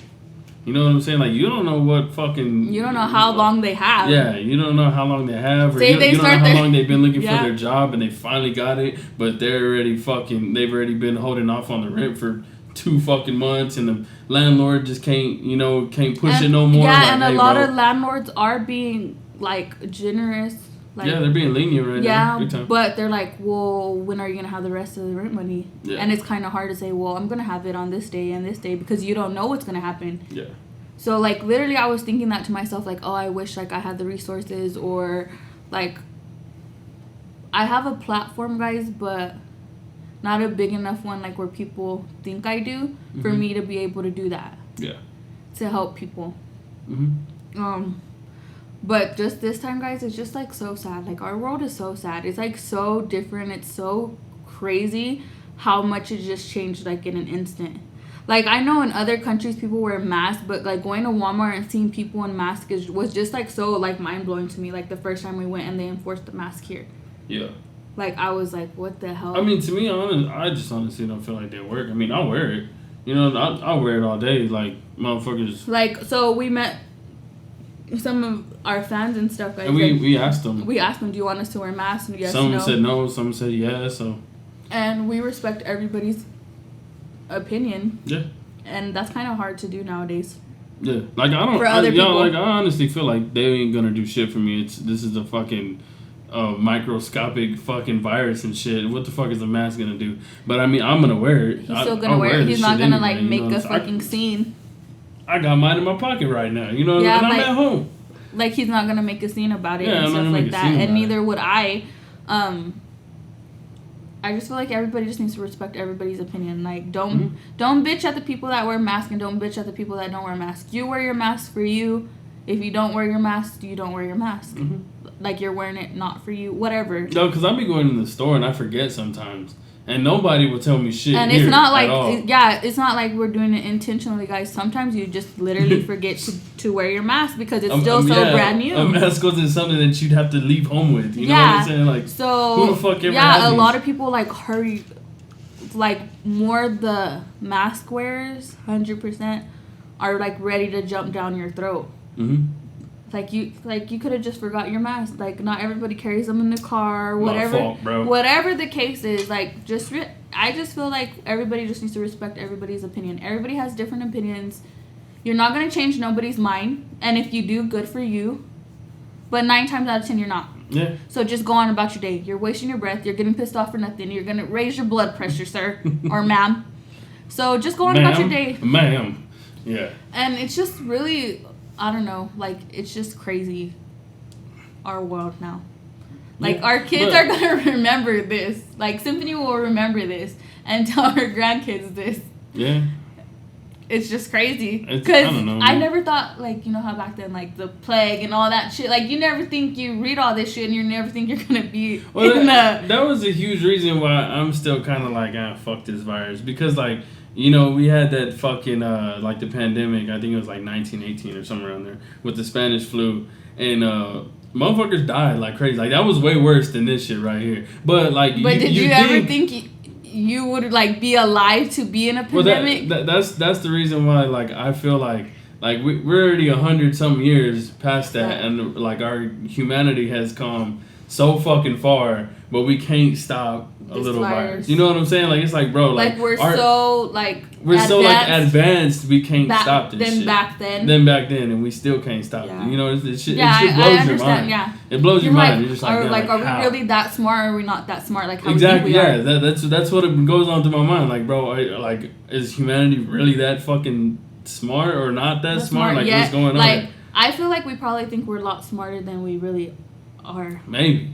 You know what I'm saying? Like, you don't know what fucking... You don't know how long they have. Yeah, you don't know how long they have. Or you don't know how long they've been looking for their job and they finally got it, but they've already been holding off on the rent for 2 fucking months, and the landlord just can't push it no more. Yeah, like, and a lot of landlords are being, like, generous. Like, yeah, they're being lenient right now. Yeah, but they're like, well, when are you going to have the rest of the rent money? Yeah. And it's kind of hard to say, well, I'm going to have it on this day and this day, because you don't know what's going to happen. Yeah. So, like, literally I was thinking that to myself, like, oh, I wish, like, I had the resources, or, like, I have a platform, guys, but not a big enough one, like, where people think I do, for me to be able to do that. Yeah. To help people. But just this time, guys, it's just, like, so sad. Like, our world is so sad. It's, like, so different. It's so crazy how much it just changed, like, in an instant. Like, I know in other countries people wear masks, but, like, going to Walmart and seeing people in masks was just, like, so, like, mind-blowing to me. Like, the first time we went and they enforced the mask here. Yeah. Like, I was like, what the hell? I mean, to me, I just honestly don't feel like they work. I mean, I'll wear it. You know, I'll wear it all day. Like, motherfuckers. Like, so we met some of our fans and stuff, guys. And we asked them. We asked them, do you want us to wear masks? And yes, some said no, some said yes. So. And we respect everybody's opinion. Yeah. And that's kind of hard to do nowadays. Yeah. Like, I honestly feel like they ain't gonna do shit for me. This is a fucking microscopic fucking virus and shit. What the fuck is a mask gonna do? But I mean, I'm gonna wear it. He's still gonna wear it. He's not gonna like make a fucking scene. I got mine in my pocket right now, you know, and I'm at home. Like, he's not gonna make a scene about it and stuff like that, and neither would I. I just feel like everybody just needs to respect everybody's opinion. Like, don't bitch at the people that wear masks, and don't bitch at the people that don't wear masks. You wear your mask for you. If you don't wear your mask, you don't wear your mask. Like, you're wearing it not for you, whatever. No, because I be going to the store and I forget sometimes. And nobody will tell me shit. And it's not like, it's not like we're doing it intentionally, guys. Sometimes you just literally forget to wear your mask because it's still brand new. A mask wasn't something that you'd have to leave home with. You know what I'm saying? Like, so, who the fuck ever had a these? lot of people, like, hurry, like, more the mask wearers, 100%, are, like, ready to jump down your throat. Like, you could have just forgot your mask. Like, not everybody carries them in the car, whatever. My fault, bro. Whatever the case is, like, I just feel like everybody just needs to respect everybody's opinion. Everybody has different opinions. You're not going to change nobody's mind. And if you do, good for you. But 9 times out of 10, you're not. Yeah. So just go on about your day. You're wasting your breath. You're getting pissed off for nothing. You're going to raise your blood pressure, sir. Or ma'am. So just go on about your day. Ma'am. Yeah. And it's just really... I don't know, like, it's just crazy, our world now. Like, our kids are going to remember this. Like, Symphony will remember this and tell her grandkids this. Yeah. It's just crazy. Because I never thought, like, you know how back then, like, the plague and all that shit, like, you never think you read all this shit and you never think you're going to be that was a huge reason why I'm still kind of like, fuck this virus. Because, like, you know, we had that fucking, like, the pandemic, I think it was, like, 1918 or somewhere around there, with the Spanish flu, and, motherfuckers died like crazy. Like, that was way worse than this shit right here. But, like, did you ever think you would, like, be alive to be in a pandemic? Well, that's the reason why, like, I feel like we're already 100-something years past that, and, like, our humanity has come so fucking far, but we can't stop a little virus. You know what I'm saying? Like, it's like, bro, like we're so advanced, we can't stop this shit. Back then, and we still can't stop it. You know, it shit blows your mind. Yeah, it blows your mind. You're just like, are we really that smart, or are we not that smart? Like, how exactly, we are? that's what it goes on through my mind. Like, bro, like, is humanity really that fucking smart or not that smart? Like, what's going on? Like, I feel like we probably think we're a lot smarter than we really are. Maybe.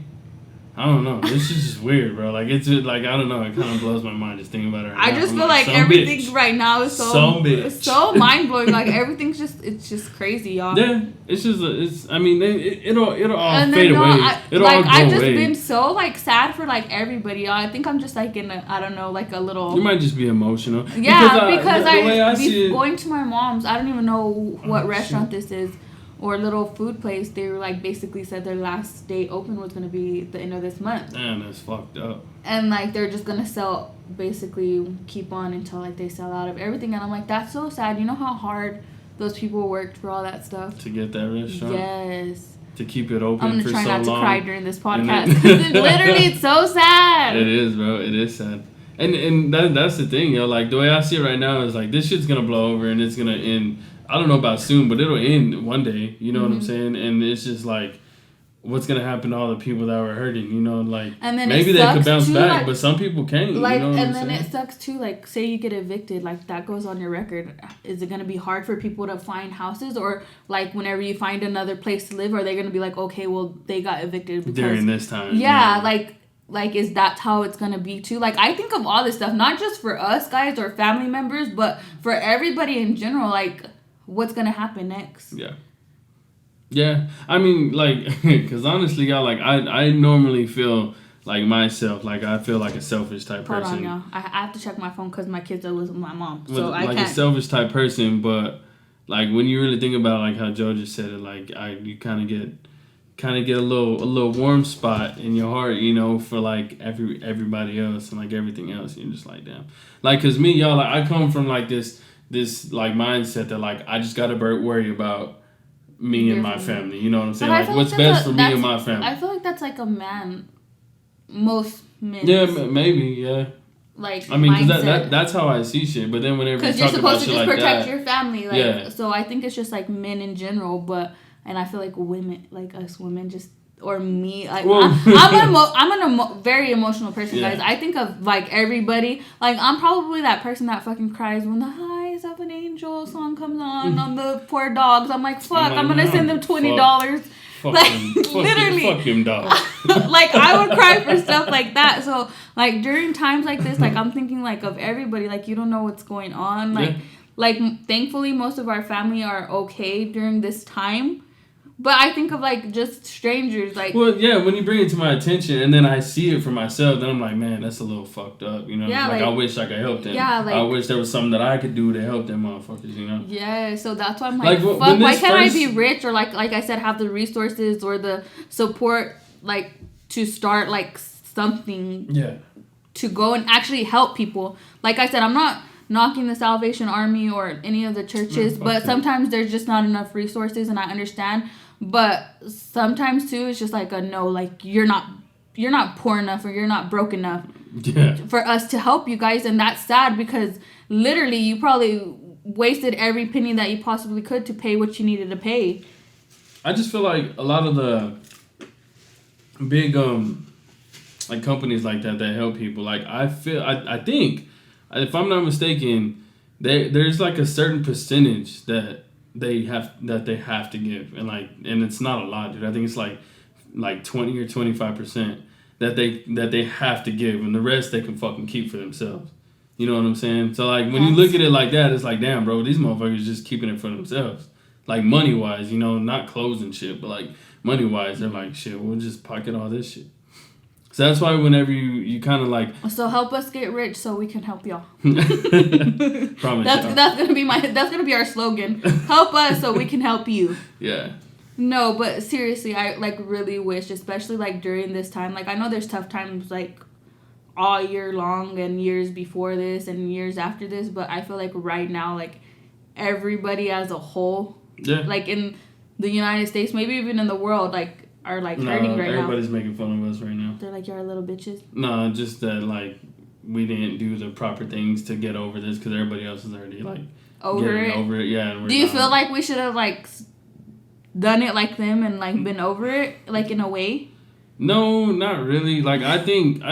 I don't know. This is just weird, bro. Like, it's just, like, I don't know. It kind of blows my mind just thinking about it right now. I just feel like everything right now is so mind-blowing. Like, everything's it's just crazy, y'all. Yeah. It's just, it'll all fade away. I've just been so, like, sad for, like, everybody, y'all. I think I'm just, like, in a, I don't know, like, a little... You might just be emotional. Yeah, because going to my mom's, I don't even know what restaurant this is. Or a little food place, they were like basically said their last day open was gonna be the end of this month. Man, that's fucked up. And like they're just gonna sell, basically keep on until like they sell out of everything. And I'm like, that's so sad. You know how hard those people worked for all that stuff to get that restaurant. Yes. To keep it open. I'm gonna for try so not long. to cry during this podcast because literally it's so sad. It is, bro. It is sad. And that's the thing, yo. Like the way I see it right now is like this shit's gonna blow over and it's gonna end. I don't know about soon, but it'll end one day. You know what I'm saying? And it's just like, what's gonna happen to all the people that were hurting? You know, like and then maybe they could bounce back, like, but some people can't. Like, you know what and I'm then saying? it sucks too. Like, say you get evicted, like that goes on your record. Is it gonna be hard for people to find houses, or like whenever you find another place to live, are they gonna be like, okay, well they got evicted because during this time? Yeah, like is that how it's gonna be too? Like I think of all this stuff, not just for us guys or family members, but for everybody in general. Like, what's gonna happen next? Yeah, I mean, like, because honestly, y'all, like, I normally feel like myself, like, I feel like a selfish type person. Hold on, y'all. I have to check my phone because my kids are with my mom, so I can't. Like a selfish type person, but like when you really think about like how Joe just said it, like you kind of get a little warm spot in your heart, you know, for like everybody else and like everything else. You're just like, damn, like, cause me, y'all, like I come from like this like mindset that like I just gotta worry about me and my family. You know what I'm saying? Like what's best for me and my family. I feel like that's like a man. Most men. Yeah, maybe. Yeah. Like, I mean, because that's how I see shit. But then whenever you talk about shit like that, because you're supposed to just protect your family. Like, yeah. So I think it's just like men in general, and I feel like women, like us women, just or me, like I'm a very emotional person, guys. I think of like everybody. Like I'm probably that person that fucking cries when the Eyes of an Angel song comes on the poor dogs. I'm like, fuck, I'm gonna send them $20. Literally, fuck him, dog. Like I would cry for stuff like that. So like during times like this, like I'm thinking like of everybody. Like you don't know what's going on. Like thankfully most of our family are okay during this time. But I think of like just strangers, like. Well, yeah, when you bring it to my attention and then I see it for myself, then I'm like, man, that's a little fucked up, you know. Yeah, like I wish I could help them. Yeah, like I wish there was something that I could do to help them motherfuckers, you know. Yeah, so that's why I'm like fuck. Why can't I be rich or like I said, have the resources or the support like to start like something. Yeah. To go and actually help people. Like I said, I'm not knocking the Salvation Army or any of the churches, but sometimes there's just not enough resources, and I understand. But sometimes too, it's just like a no, like you're not poor enough or you're not broke enough for us to help you guys, and that's sad because literally you probably wasted every penny that you possibly could to pay what you needed to pay. I just feel like a lot of the big like companies like that help people. Like I think if I'm not mistaken, there's like a certain percentage that they have to give, and it's not a lot, dude. I think it's like 20 or 25% that they have to give, and the rest they can fucking keep for themselves. You know what I'm saying? So like when you look at it like that, it's like, damn, bro, these motherfuckers just keeping it for themselves. Like money wise, you know, not clothes and shit, but like money wise, they're like, shit, we'll just pocket all this shit. So that's why whenever you kind of like... So help us get rich so we can help y'all. Promise that's gonna be our slogan. Help us so we can help you. Yeah. No, but seriously, I like really wish, especially like during this time. Like I know there's tough times like all year long and years before this and years after this, but I feel like right now, like everybody as a whole, like in the United States, maybe even in the world, like are like hurting right now. Everybody's making fun of us right now. They're like, you're little bitches. No, just that like we didn't do the proper things to get over this because everybody else is already like over it. Yeah. And do you feel like we should have like done it like them and like been over it like in a way? No, not really. Like I think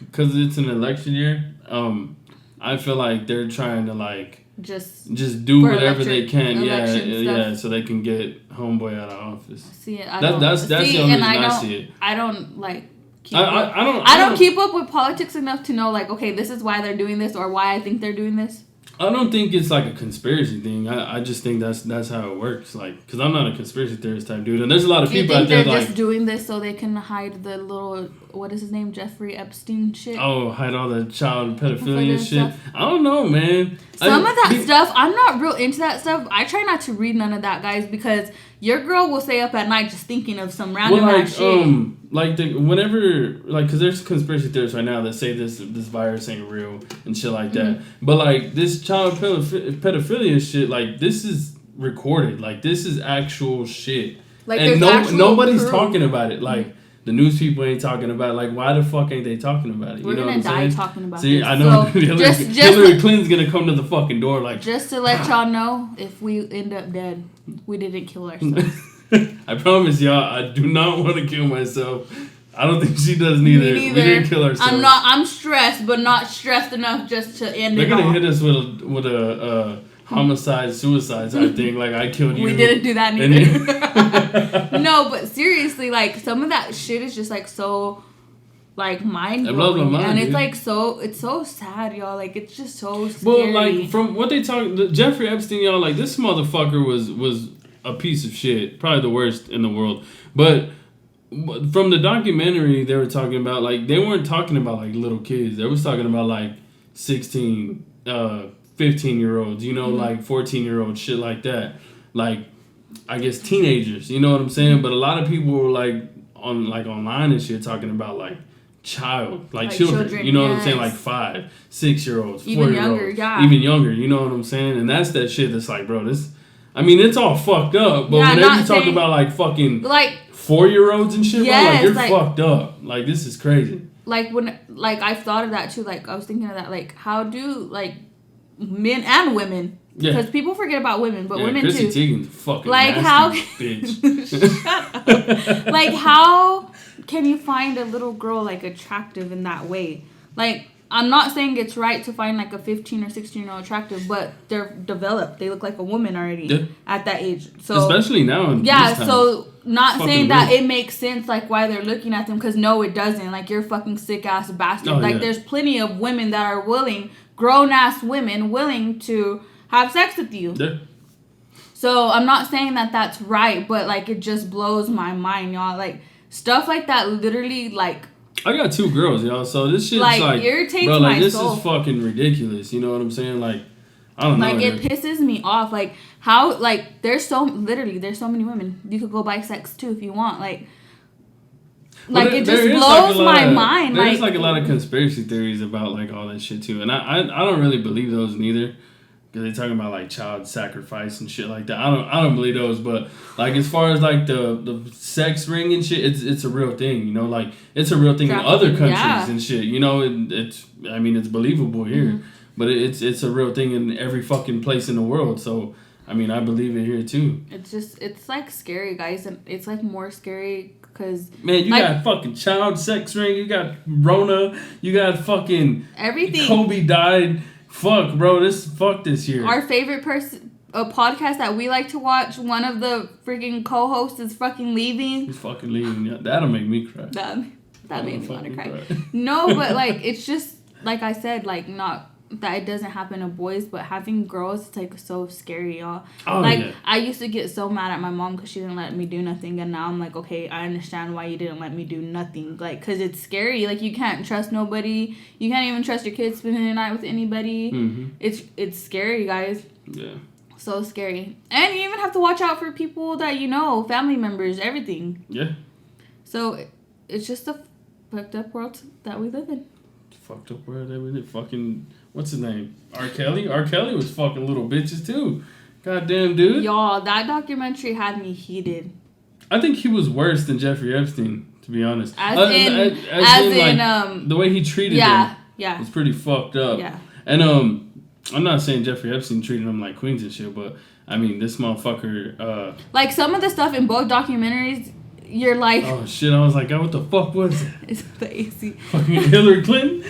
because it's an election year, I feel like they're trying to like just do whatever they can, so they can get homeboy out of office. See it. That's the only reason I see it. I don't like. I don't keep up with politics enough to know like, okay, this is why they're doing this or why I think they're doing this. I don't think it's like a conspiracy thing. I just think that's how it works. Like, because I'm not a conspiracy theorist type dude, and there's a lot of people out there they're like just doing this so they can hide the little what is his name, Jeffrey Epstein shit. Oh, hide all the child pedophilia shit. I don't know, man. Some of that stuff, I'm not real into that stuff. I try not to read none of that, guys, because your girl will stay up at night just thinking of some random ass shit. Because there's conspiracy theorists right now that say this virus ain't real and shit like that. Mm-hmm. But like this child pedophilia shit, like this is recorded. Like this is actual shit. Like and nobody's talking about it. Like the news people ain't talking about it. Like why the fuck ain't they talking about it? We're gonna die talking about it. This. I know. So Hillary Clinton's gonna come to the fucking door like. Just to let y'all know, if we end up dead, we didn't kill ourselves. I promise y'all, I do not want to kill myself. I don't think she does neither. We didn't kill ourselves. I'm stressed, but not stressed enough just to end it. They're gonna hit us with a homicide, suicide type thing. Like I killed you. We didn't do that neither. No, but seriously, like some of that shit is just like so, like mind blowing, and it's like it's so sad, y'all. Like it's just so scary. Well, like from what they talk, Jeffrey Epstein, y'all, like this motherfucker was a piece of shit, probably the worst in the world. But from the documentary, they were talking about like they weren't talking about like little kids. They was talking about like 16, 15-year-olds, like 14-year-olds, shit like that. Like I guess teenagers, you know what I'm saying? But a lot of people were like online and shit talking about like children, you know what I'm saying? Like 5, 6-year-olds, 4-year-olds, even younger, you know what I'm saying? And that's that shit that's like, bro, this. I mean, it's all fucked up, but whenever you talk about like fucking 4-year-olds and shit, bro, like you're fucked up. Like this is crazy. Like when I've thought of that too. Like I was thinking of that. Like how do like men and women? Because people forget about women, but women Chrissy too. Teigen's fucking like nasty, bitch. Shut up. Like how can you find a little girl like attractive in that way? Like. I'm not saying it's right to find like a 15 or 16-year-old attractive, but they're developed. They look like a woman already at that age. So especially now. So not saying that it makes sense like why they're looking at them, because no, it doesn't. Like you're a fucking sick ass bastard. There's plenty of women that are willing, grown ass women willing to have sex with you. Yeah. So I'm not saying that that's right, but like it just blows my mind, y'all. Like stuff like that literally like. I got 2 girls, y'all. So this shit's like irritates bro, like my this soul. Is fucking ridiculous. You know what I'm saying? Like I don't know. Like it pisses me off. Like how like there's so many women. You could go buy sex too if you want. Like it just blows my mind. There's like a lot of conspiracy theories about like all that shit too, and I don't really believe those neither. Because they're talking about like child sacrifice and shit like that. I don't believe those, but like as far as like the sex ring and shit, it's a real thing, like it's a real thing in other countries and shit, it's believable here, but it's a real thing in every fucking place in the world. So I mean, I believe it here too. It's like scary, guys, and it's like more scary because man, you got fucking child sex ring, you got Rona, you got fucking everything. Kobe died. Fuck, bro, fuck this year. Our favorite person, a podcast that we like to watch, one of the freaking co-hosts is fucking leaving. He's fucking leaving. Yeah, that'll make me cry. That made me want to cry. No, but like, it's just, like I said, like, not that it doesn't happen to boys, but having girls, it's like so scary, y'all. Oh, like, yeah. I used to get so mad at my mom because she didn't let me do nothing, and now I'm like, okay, I understand why you didn't let me do nothing. Like, because it's scary. Like, you can't trust nobody. You can't even trust your kids spending the night with anybody. Mm-hmm. It's scary, guys. Yeah. So scary. And you even have to watch out for people that family members, everything. Yeah. So, it's just a fucked up world that we live in. Fucked up world that we live. Fucking... What's his name? R. Kelly? R. Kelly was fucking little bitches too. Goddamn, dude. Y'all, that documentary had me heated. I think he was worse than Jeffrey Epstein, to be honest. As in, the way he treated him yeah. was pretty fucked up. Yeah. And I'm not saying Jeffrey Epstein treated him like queens and shit, but I mean this motherfucker. Like some of the stuff in both documentaries, you're like, oh shit! I was like, what the fuck was that? It's the AC. Fucking Hillary Clinton.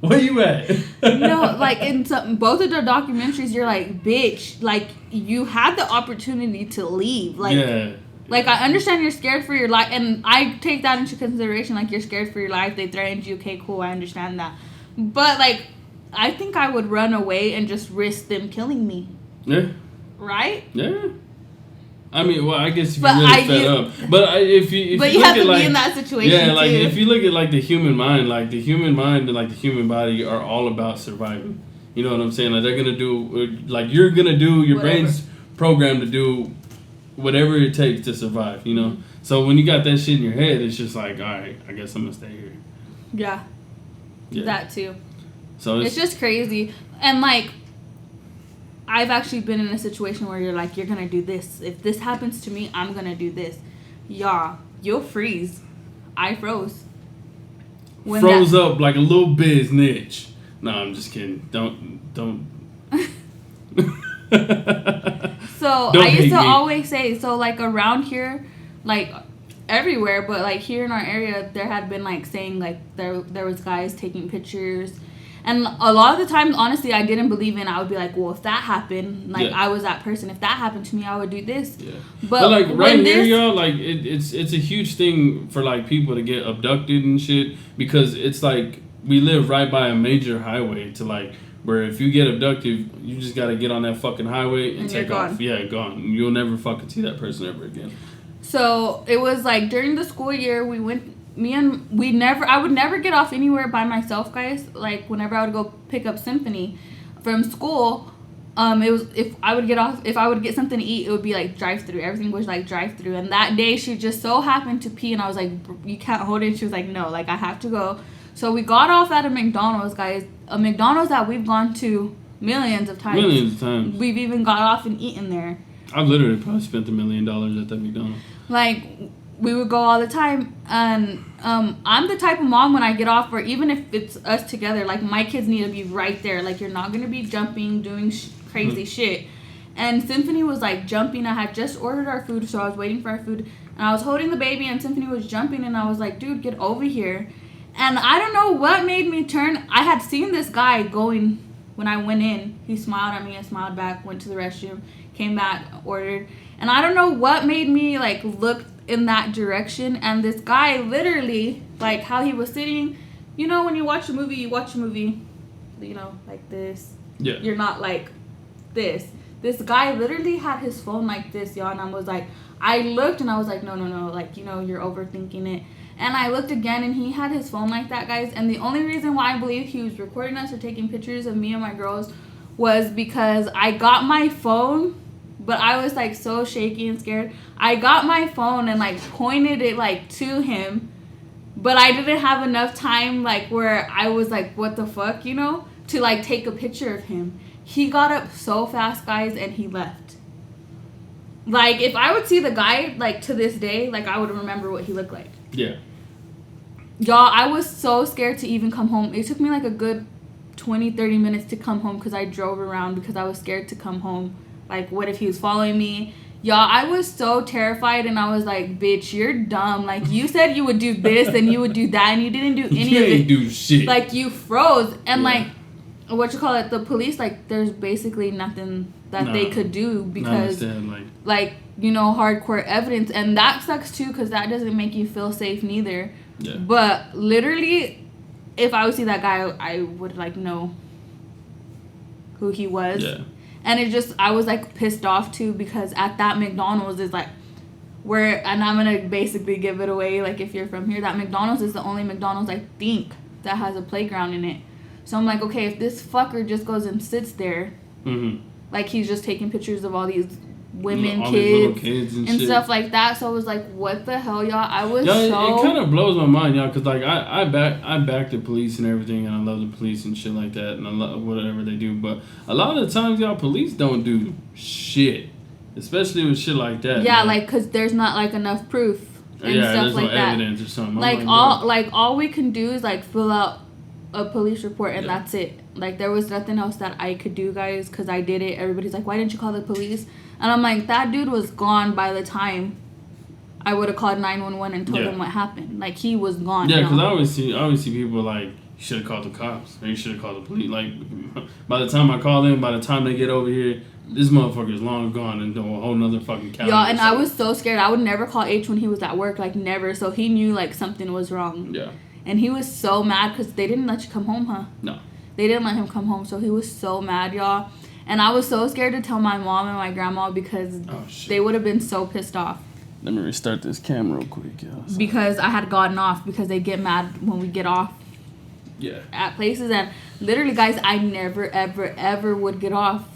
Where you at? No, like in both of the documentaries, you're like, bitch, like you had the opportunity to leave. Like, yeah. Like I understand you're scared for your life, and I take that into consideration. Like you're scared for your life. They threatened you. Okay, cool. I understand that. But like, I think I would run away and just risk them killing me. Yeah. Right? Yeah. I mean, well, I guess if you're really fed up. But if you have to be in that situation. Yeah, like too. if you look at like the human mind and like the human body are all about surviving. You know what I'm saying? Like they're gonna do, like you're gonna do, your brain's programmed to do whatever it takes to survive. You know. Mm-hmm. So when you got that shit in your head, it's just like, all right, I guess I'm gonna stay here. Yeah. That too. So it's just crazy, and like. I've actually been in a situation where you're like, you're gonna do this. If this happens to me, I'm gonna do this. Yeah, you'll freeze. I froze. Froze up like a little biznitch. No, I'm just kidding. Don't. So I used to always say, so like around here, like everywhere, but like here in our area, there had been like saying like there was guys taking pictures. And a lot of the times, honestly, I didn't believe in. I would be like, well, if that happened, like I was that person. If that happened to me, I would do this. Yeah. But like right here, y'all, like it's a huge thing for like people to get abducted and shit, because it's like we live right by a major highway to like where if you get abducted, you just gotta get on that fucking highway and take off. Yeah, gone. You'll never fucking see that person ever again. So it was like during the school year, we went. I would never get off anywhere by myself, guys. Like whenever I would go pick up Symphony from school, it was if I would get something to eat, it would be like drive-through. Everything was like drive-through. And that day she just so happened to pee, and I was like, you can't hold it. And she was like, no, like I have to go. So we got off at a McDonald's, guys. A McDonald's that we've gone to millions of times. We've even got off and eaten there. I've literally probably spent $1 million at that McDonald's. Like, we would go all the time, and I'm the type of mom when I get off, or even if it's us together, like my kids need to be right there. Like you're not gonna be jumping, doing crazy shit. And Symphony was like jumping. I had just ordered our food, so I was waiting for our food, and I was holding the baby, and Symphony was jumping, and I was like, dude, get over here. And I don't know what made me turn. I had seen this guy going when I went in. He smiled at me, I smiled back, went to the restroom, came back, ordered, and I don't know what made me like look in that direction. And this guy literally, like how he was sitting, you know, when you watch a movie, you know, like this. Yeah. You're not like this. This guy literally had his phone like this, y'all, and I was like, I looked and I was like, no, like, you know, you're overthinking it. And I looked again, and he had his phone like that, guys. And the only reason why I believe he was recording us or taking pictures of me and my girls was because I got my phone, but I was like so shaky and scared. I got my phone and like pointed it like to him, but I didn't have enough time like where I was like, what the fuck, you know, to like take a picture of him. He got up so fast, guys, and he left. Like if I would see the guy like to this day, like I would remember what he looked like. Yeah. Y'all, I was so scared to even come home. It took me like a good 20-30 minutes to come home because I drove around because I was scared to come home. Like, what if he was following me? Y'all, I was so terrified, and I was like, bitch, you're dumb. Like, you said you would do this and you would do that, and you didn't do any of it. You didn't do shit. Like, you froze. And, like, the police, like, there's basically nothing that they could do because, like, you know, hardcore evidence. And that sucks, too, because that doesn't make you feel safe neither. Yeah. But, literally, if I would see that guy, I would, like, know who he was. Yeah. And it just, I was, like, pissed off, too, because at that McDonald's is, like, where, and I'm going to basically give it away, like, if you're from here, that McDonald's is the only McDonald's, I think, that has a playground in it. So I'm like, okay, if this fucker just goes and sits there, like, he's just taking pictures of all these women, all kids, these little kids and stuff like that. So I was like, what the hell, y'all? I was it kind of blows my mind, y'all, because, like, I back the police and everything, and I love the police and shit like that, and I love whatever they do. But a lot of the times, y'all, police don't do shit. especially with shit like that. Yeah, man. like because there's not like enough proof and stuff there's like no that. evidence or something. Like all we can do is like fill out a police report and that's it. Like there was nothing else that I could do, guys, because I did it. Everybody's like, why didn't you call the police? And I'm like, that dude was gone by the time I would have called 911 and told them what happened. Like he was gone. Yeah, because I always see people like, you should have called the cops or you should have called the police. Like by the time I call them, by the time they get over here, this motherfucker's long gone and doing a whole nother fucking county. Yeah, and I was so scared. I would never call H when he was at work, like never. So he knew like something was wrong. Yeah. And he was so mad because they didn't let you come home, huh? No. They didn't let him come home, so he was so mad, y'all. And I was so scared to tell my mom and my grandma because they would have been so pissed off. Let me restart this camera real quick, y'all. Because I had gotten off because they get mad when we get off. Yeah. At places, and literally, guys, I never, ever, ever would get off.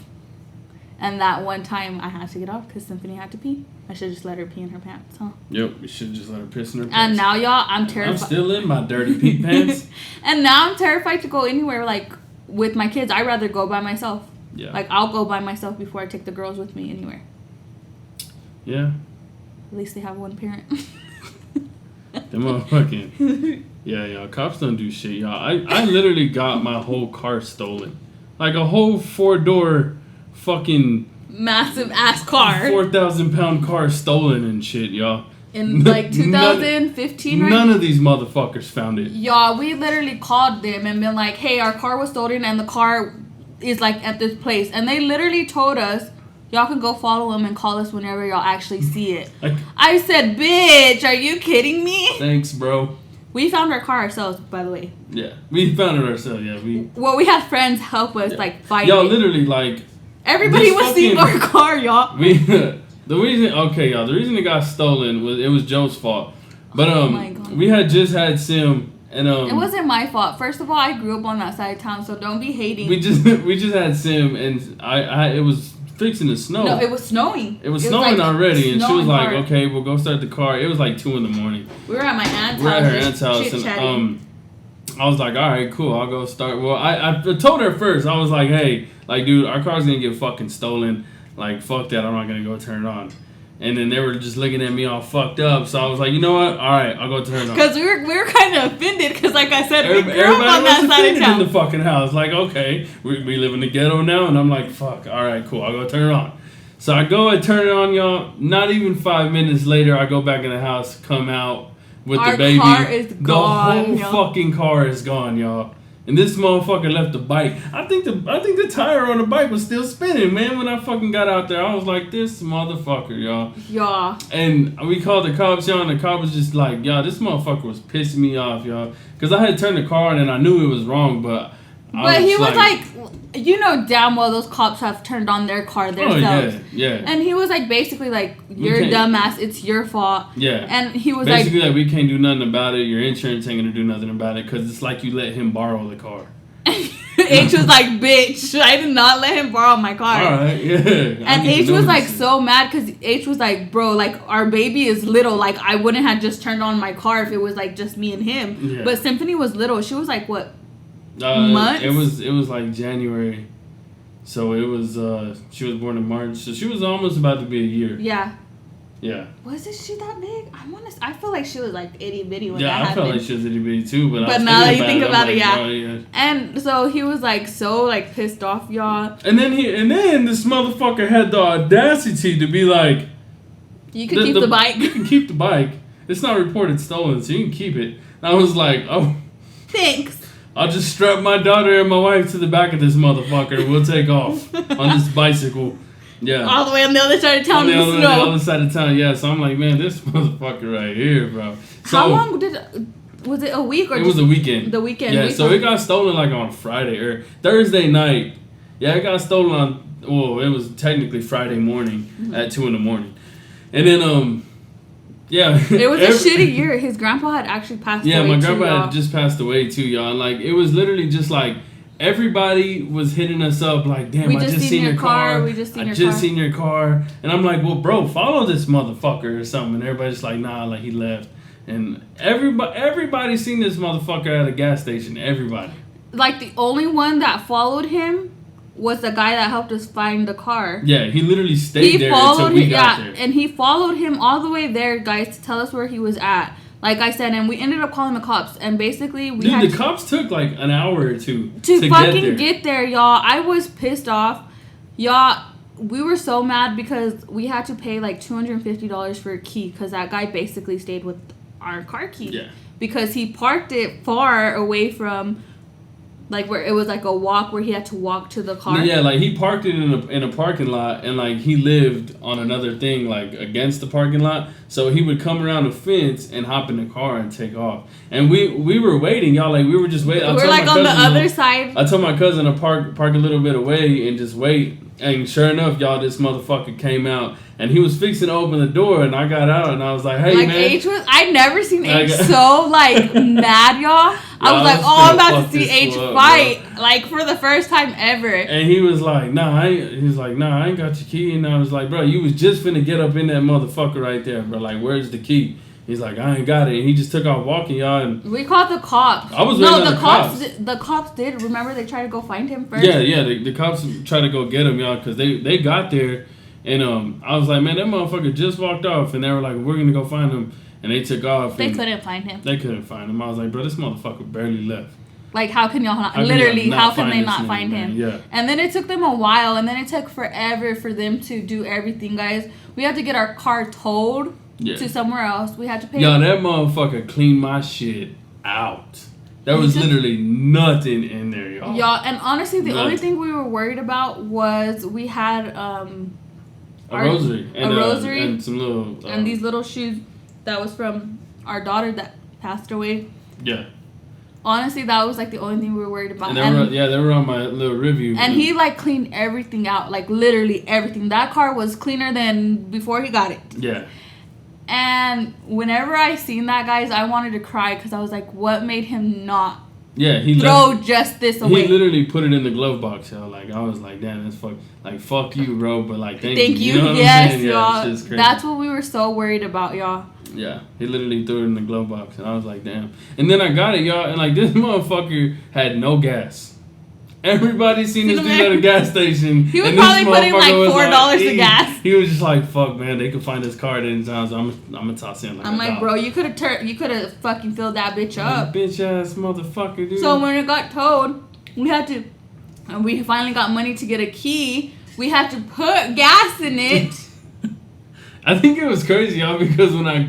And that one time I had to get off because Symphony had to pee. I should just let her pee in her pants, huh? Yep, you should just let her piss in her pants. And now, y'all, I'm terrified. I'm still in my dirty pee pants. And now I'm terrified to go anywhere, like, with my kids. I'd rather go by myself. Yeah. Like, I'll go by myself before I take the girls with me anywhere. Yeah. At least they have one parent. Them motherfucking... Yeah, y'all. Cops don't do shit, y'all. I literally got my whole car stolen. Like, a whole 4-door fucking... massive ass car. 4,000-pound car stolen and shit, y'all. In like 2015, right? None of these motherfuckers found it. Y'all, we literally called them and been like, hey, our car was stolen and the car is like at this place. And they literally told us, y'all can go follow them and call us whenever y'all actually see it. I said, bitch, are you kidding me? Thanks, bro. We found our car ourselves, by the way. Yeah, we found it ourselves, yeah. We had friends help us, like, fight y'all, it. literally, like... Everybody was seeing our car, y'all. The reason it got stolen was Joe's fault. But oh my God. we had just had Sim and it wasn't my fault. First of all, I grew up on that side of town, so don't be hating. We just had Sim and I it was fixing to snow. No, it was snowing. It was snowing like already, and she was like, hard. "Okay, we'll go start the car." It was like 2 a.m. We were at my aunt's house. We're at her aunt's house, and I was like, "All right, cool, I'll go start." Well, I told her first. I was like, "Hey, like, dude, our car's gonna get fucking stolen. Like, fuck that. I'm not gonna go turn it on." And then they were just looking at me all fucked up. So I was like, you know what? All right, I'll go turn it on. Because we were kind of offended. Because like I said, we grew everybody up on that was side of town. in the fucking house. Like, okay, we live in the ghetto now. And I'm like, fuck. All right, cool. I'll go turn it on. So I go and turn it on, y'all. Not even 5 minutes later, I go back in the house, come out with the baby. Our car is gone, the whole fucking car is gone, y'all. And this motherfucker left the bike. I think the tire on the bike was still spinning, man. When I fucking got out there, I was like, this motherfucker, y'all. Yeah. And we called the cops, y'all, and the cop was just like, y'all, this motherfucker was pissing me off, y'all. Because I had turned the car on and I knew it was wrong, but he was like, you know damn well those cops have turned on their car themselves. Oh, yeah. And he was like, basically like, you're a dumbass, it's your fault. Yeah. And he was basically like, we can't do nothing about it. Your insurance ain't gonna do nothing about it because it's like you let him borrow the car. H was like, bitch, I did not let him borrow my car. Alright, yeah. And H was like so mad because H was like, bro, like our baby is little. Like I wouldn't have just turned on my car if it was like just me and him. Yeah. But Symphony was little. She was like, what? Months? It was like January. So it was she was born in March. So she was almost about to be a year. Yeah. Yeah. Wasn't she that big? I feel like she was like itty bitty when that happened. Yeah, I felt like she was itty bitty too, but now that you think about it, like, oh, yeah. And so he was like so like pissed off, y'all. And then this motherfucker had the audacity to be like, you can keep the bike. You can keep the bike. It's not reported stolen, so you can keep it. And I was like, oh, thanks. I'll just strap my daughter and my wife to the back of this motherfucker. We'll take off on this bicycle. Yeah. All the way on the other side of town in the snow. On the other side of town, yeah. So I'm like, man, this motherfucker right here, bro. So, how long was it a week or it was a weekend. The weekend. Yeah, so it got stolen like on Friday or Thursday night. Yeah, it got stolen on, it was technically Friday morning at 2 a.m. And then, yeah. It was a shitty year. His grandpa had actually passed away. Yeah, my grandpa had just passed away too, y'all. And like, it was literally just like, everybody was hitting us up like, damn, I just seen your car. We just seen your car. I just seen your car. And I'm like, well, bro, follow this motherfucker or something. And everybody's like, nah, like he left. And everybody seen this motherfucker at a gas station. Everybody. Like the only one that followed him was the guy that helped us find the car. Yeah, he literally stayed there until we got there. And he followed him all the way there, guys, to tell us where he was at. Like I said, and we ended up calling the cops. And basically, the cops took like an hour or two to fucking get there, y'all. I was pissed off. Y'all, we were so mad because we had to pay like $250 for a key because that guy basically stayed with our car key. Yeah. Because he parked it far away from... Like, where it was, like, a walk where he had to walk to the car. Yeah, like, he parked it in a parking lot, and, like, he lived on another thing, like, against the parking lot. So he would come around the fence and hop in the car and take off. And we were waiting, y'all. Like, we were just waiting. We're, like, on the other side. I told my cousin to park a little bit away and just wait. And sure enough, y'all, this motherfucker came out. And he was fixing to open the door, and I got out, and I was like, hey, like, man. I'd never seen H so, like, mad, y'all. I was like, oh, I'm about to see H fight, bro. Like, for the first time ever. And he was like, nah, I ain't got your key. And I was like, bro, you was just finna get up in that motherfucker right there, bro. Like, where's the key? He's like, I ain't got it. And he just took off walking, y'all. And we called the cops. I was waiting on the cops. The cops did. Remember, they tried to go find him first? Yeah. The cops tried to go get him, y'all, because they got there. And I was like, man, that motherfucker just walked off. And they were like, we're going to go find him. And they took off. They couldn't find him. They couldn't find him. I was like, bro, this motherfucker barely left. Like, how can y'all not... how can they not find him? Yeah. And then it took them a while. And then it took forever for them to do everything, guys. We had to get our car towed to somewhere else. We had to pay... Yo, that motherfucker cleaned my shit out. There was literally nothing in there, y'all. Y'all, and honestly, the only thing we were worried about was we had... a rosary and some little and these little shoes that was from our daughter that passed away. Yeah. Honestly, that was like the only thing we were worried about. And they were on my little review. And he like cleaned everything out, like literally everything. That car was cleaner than before he got it. Yeah. And whenever I seen that, guys, I wanted to cry because I was like, what made him not? Yeah, throw just this away. He literally put it in the glove box, y'all. Like, I was like, damn, that's fuck you, bro. But like, thank you. You know what I'm saying? Y'all. Yeah, that's what we were so worried about, y'all. Yeah, he literally threw it in the glove box, and I was like, damn. And then I got it, y'all, and like, this motherfucker had no gas. Everybody seen this dude at a gas station. He was probably putting like $4 of gas. He was just like, "Fuck, man, they could find his car at any time, so I'm gonna toss in like." I'm like, bro, you could have fucking filled that bitch up. Bitch ass motherfucker, dude. So when it got towed, we finally got money to get a key. We had to put gas in it. I think it was crazy, y'all, because when I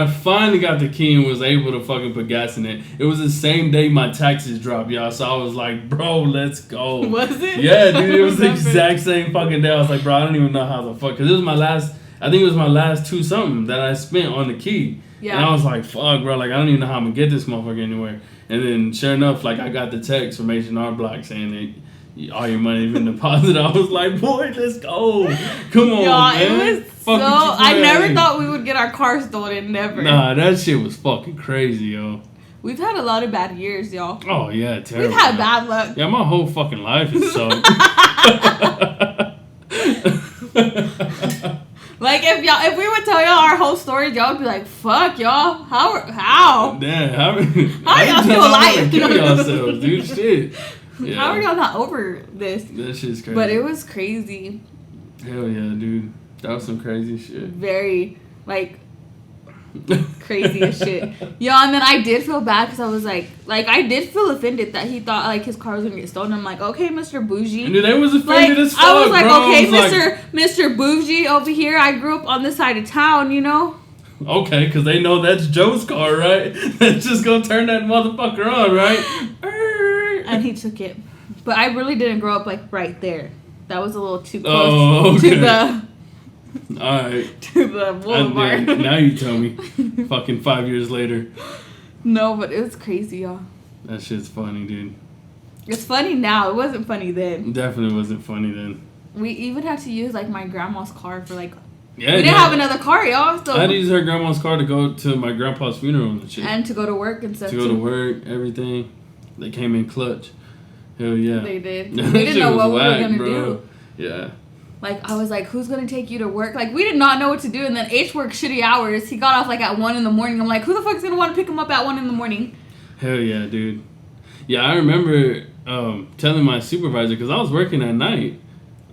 finally got the key and was able to fucking put gas in it, it was the same day my taxes dropped, y'all. So I was like, bro, let's go. Was it? Yeah, dude, it was the exact same fucking day. I was like, bro, I don't even know how the fuck, because it was my last, I think it was my last $2-something that I spent on the key. Yeah. And I was like, fuck, bro, like, I don't even know how I'm gonna get this motherfucker anywhere. And then, sure enough, like, I got the text from H&R Block saying that all your money has been deposited. I was like, boy, let's go. Come on, man. It was I never thought we would get our car stolen, never. Nah, that shit was fucking crazy, yo. We've had a lot of bad years, y'all. Oh, yeah, terrible. We've had bad luck. Yeah, my whole fucking life is so... Like, if we would tell y'all our whole story, y'all would be like, fuck, y'all. How? Damn, how y'all still alive? Kill yourselves, dude, shit. Yeah. How are y'all not over this? That shit's crazy. But it was crazy. Hell yeah, dude. That was some crazy shit. Very, like, crazy as shit. Yo, and then I did feel bad because I was like, I did feel offended that he thought, like, his car was going to get stolen. I'm like, okay, Mr. Bougie. Dude, they was offended as fuck, I was like, bro. okay, Mr. Bougie over here. I grew up on this side of town, you know? Okay, because they know that's Joe's car, right? That's just going to turn that motherfucker on, right? And he took it. But I really didn't grow up, like, right there. That was a little too close to the... Alright. To the boulevard. Now you tell me. Fucking 5 years later. No, but it was crazy, y'all. That shit's funny, dude. It's funny now. It wasn't funny then. Definitely wasn't funny then. We even had to use, like, my grandma's car for, like... Yeah, we didn't have another car, y'all. So I had to use her grandma's car to go to my grandpa's funeral and shit. And to go to work and stuff, to go to work, everything. They came in clutch. Hell yeah. They did. We didn't know what we were going to do. Yeah. Like, I was like, who's going to take you to work? Like, we did not know what to do. And then H worked shitty hours. He got off, like, at 1 in the morning. I'm like, who the fuck's going to want to pick him up at 1 in the morning? Hell yeah, dude. Yeah, I remember telling my supervisor, because I was working at night.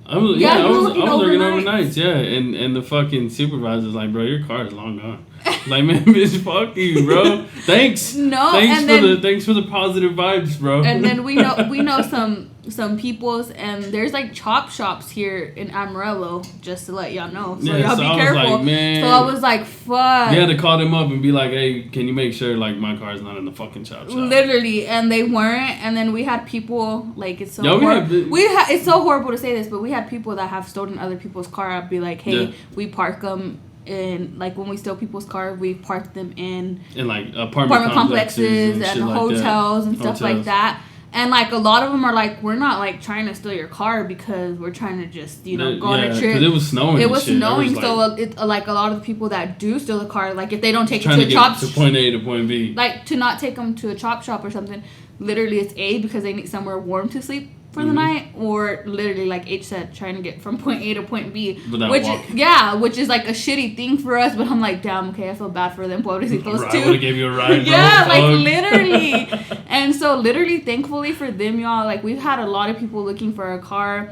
I was working overnights, yeah. And the fucking supervisor's like, bro, your car is long gone. Like, man, bitch, fuck you, bro. Thanks. Thanks for the positive vibes, bro. And then we know some peoples, and there's like chop shops here in Amarillo, just to let y'all know. So y'all be careful. So I was like, fuck. You had to call them up and be like, hey, can you make sure like my car's not in the fucking chop shop? Literally, and they weren't. And then we had people like it's so it's so horrible to say this, but we had people that have stolen other people's car. I'd be like, hey, we park them. And like when we steal people's cars, we park them in like apartment complexes and hotels and stuff like that. And like a lot of them are like, we're not like trying to steal your car because we're trying to just go on a trip. Because it was snowing. It was snowing, so like a lot of the people that do steal the car, like if they don't take it to a chop to point A to point B, like to not take them to a chop shop or something. Literally, it's A because they need somewhere warm to sleep for the night, or literally like H said, trying to get from point A to point B, which is like a shitty thing for us. But I'm like, damn, okay, I feel bad for them. Pobrecitos too. I would have gave you a ride, yeah, like literally. And so literally, thankfully for them, y'all, like we've had a lot of people looking for a car,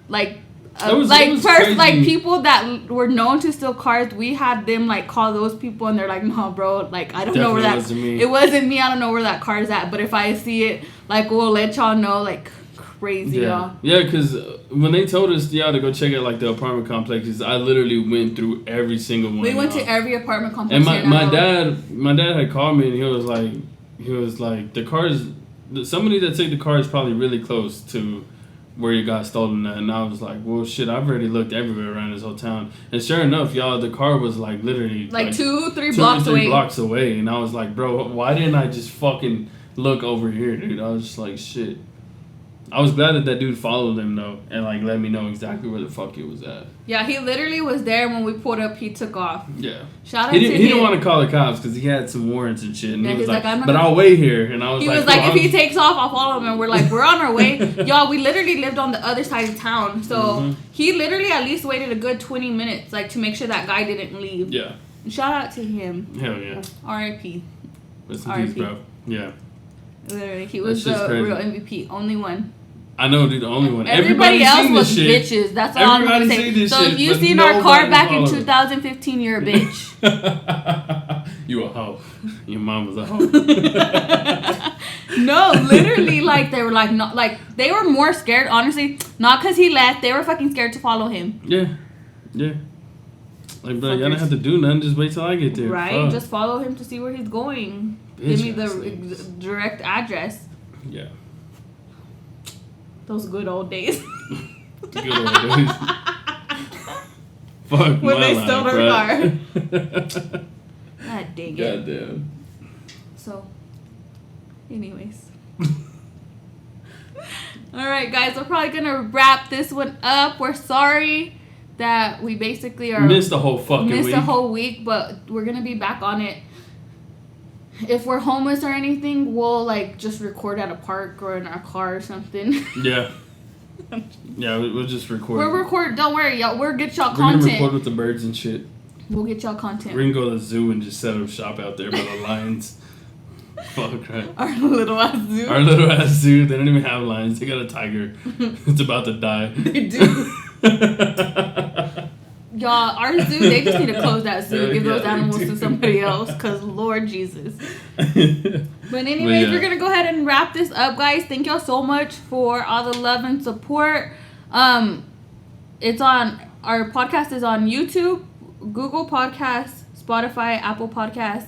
like. People that were known to steal cars, we had them like call those people, and they're like, no, bro, like I don't know where that it wasn't me. I don't know where that car's at, but if I see it, like we'll let y'all know, like. Crazy, y'all. Yeah, because when they told us, to go check out like the apartment complexes, I literally went through every single one. We went to every apartment complex. And my dad had called me, and he was like, the cars, somebody that took the car is probably really close to where you got stolen at. And I was like, well, shit, I've already looked everywhere around this whole town. And sure enough, y'all, the car was like literally like 2-3 blocks away. And I was like, bro, why didn't I just fucking look over here, dude? I was just like, shit. I was glad that dude followed him, though, and, like, let me know exactly where the fuck it was at. Yeah, he literally was there when we pulled up. He took off. Yeah. Shout out to him. He didn't want to call the cops because he had some warrants and shit. And he was like, but I'll wait here. And I was like... He was like, if he takes off, I'll follow him. And we're like, we're on our way. Y'all, we literally lived on the other side of town. So he literally at least waited a good 20 minutes, like, to make sure that guy didn't leave. Yeah. Shout out to him. Hell yeah. R.I.P. Rest in peace, bro. Yeah. Literally, he was the real MVP. Only one. I know, dude, the only one. Everybody else was bitches. That's all I'm gonna say. So if you seen our car back in 2015, you're a bitch. You a hoe. Your mom was a hoe. No, literally, like they were like not like they were more scared. Honestly, not because he left. They were fucking scared to follow him. Yeah. Like, bro, y'all don't have to do nothing. Just wait till I get there. Right. Fuck. Just follow him to see where he's going. Give me the direct address. Yeah. Those good old days. Good old days. Fuck when they stole our car. God dang it. Goddamn. So, anyways. Alright, guys. We're probably going to wrap this one up. We're sorry that we basically missed the whole fucking week. Missed the whole week, but we're going to be back on it. If we're homeless or anything, we'll like just record at a park or in our car or something. Yeah. Yeah, we'll just record. We'll record. Don't worry, y'all. We'll get y'all content. We're gonna record with the birds and shit. We'll get y'all content. We're gonna go to the zoo and just set up shop out there by the lions. Fuck, right. Our little ass zoo. Our little ass zoo. They don't even have lions. They got a tiger. It's about to die. They do. Y'all, our zoo, they just need to close that zoo. Give those animals to somebody else. Because, Lord Jesus. But anyways, we're going to go ahead and wrap this up, guys. Thank y'all so much for all the love and support. It's on, our podcast is on YouTube, Google Podcasts, Spotify, Apple Podcasts,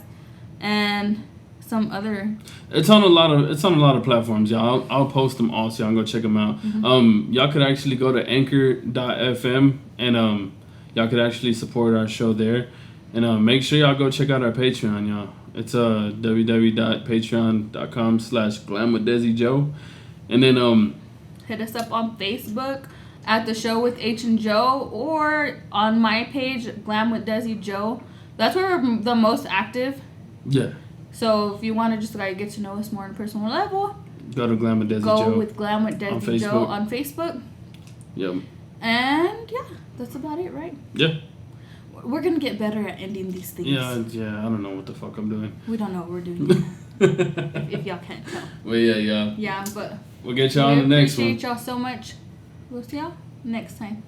and some other. It's on a lot of platforms, y'all. I'll post them all so y'all can go check them out. Mm-hmm. Y'all could actually go to anchor.fm and y'all could actually support our show there. And make sure y'all go check out our Patreon, y'all. It's www.patreon.com/glamwithdesijoe. And then hit us up on Facebook at The Show with H and Joe, or on my page, Glam with Desi Joe. That's where we're the most active. Yeah. So if you want to just like get to know us more on a personal level, go to Glam with Desi Joe. Go with Glam with Desi Joe on Facebook. Yep. And yeah, that's about it, right? Yeah. We're gonna get better at ending these things. Yeah. I don't know what the fuck I'm doing. We don't know what we're doing. if y'all can't tell. Well, yeah. Yeah, but We'll get y'all on the next one. Appreciate y'all so much. We'll see y'all next time.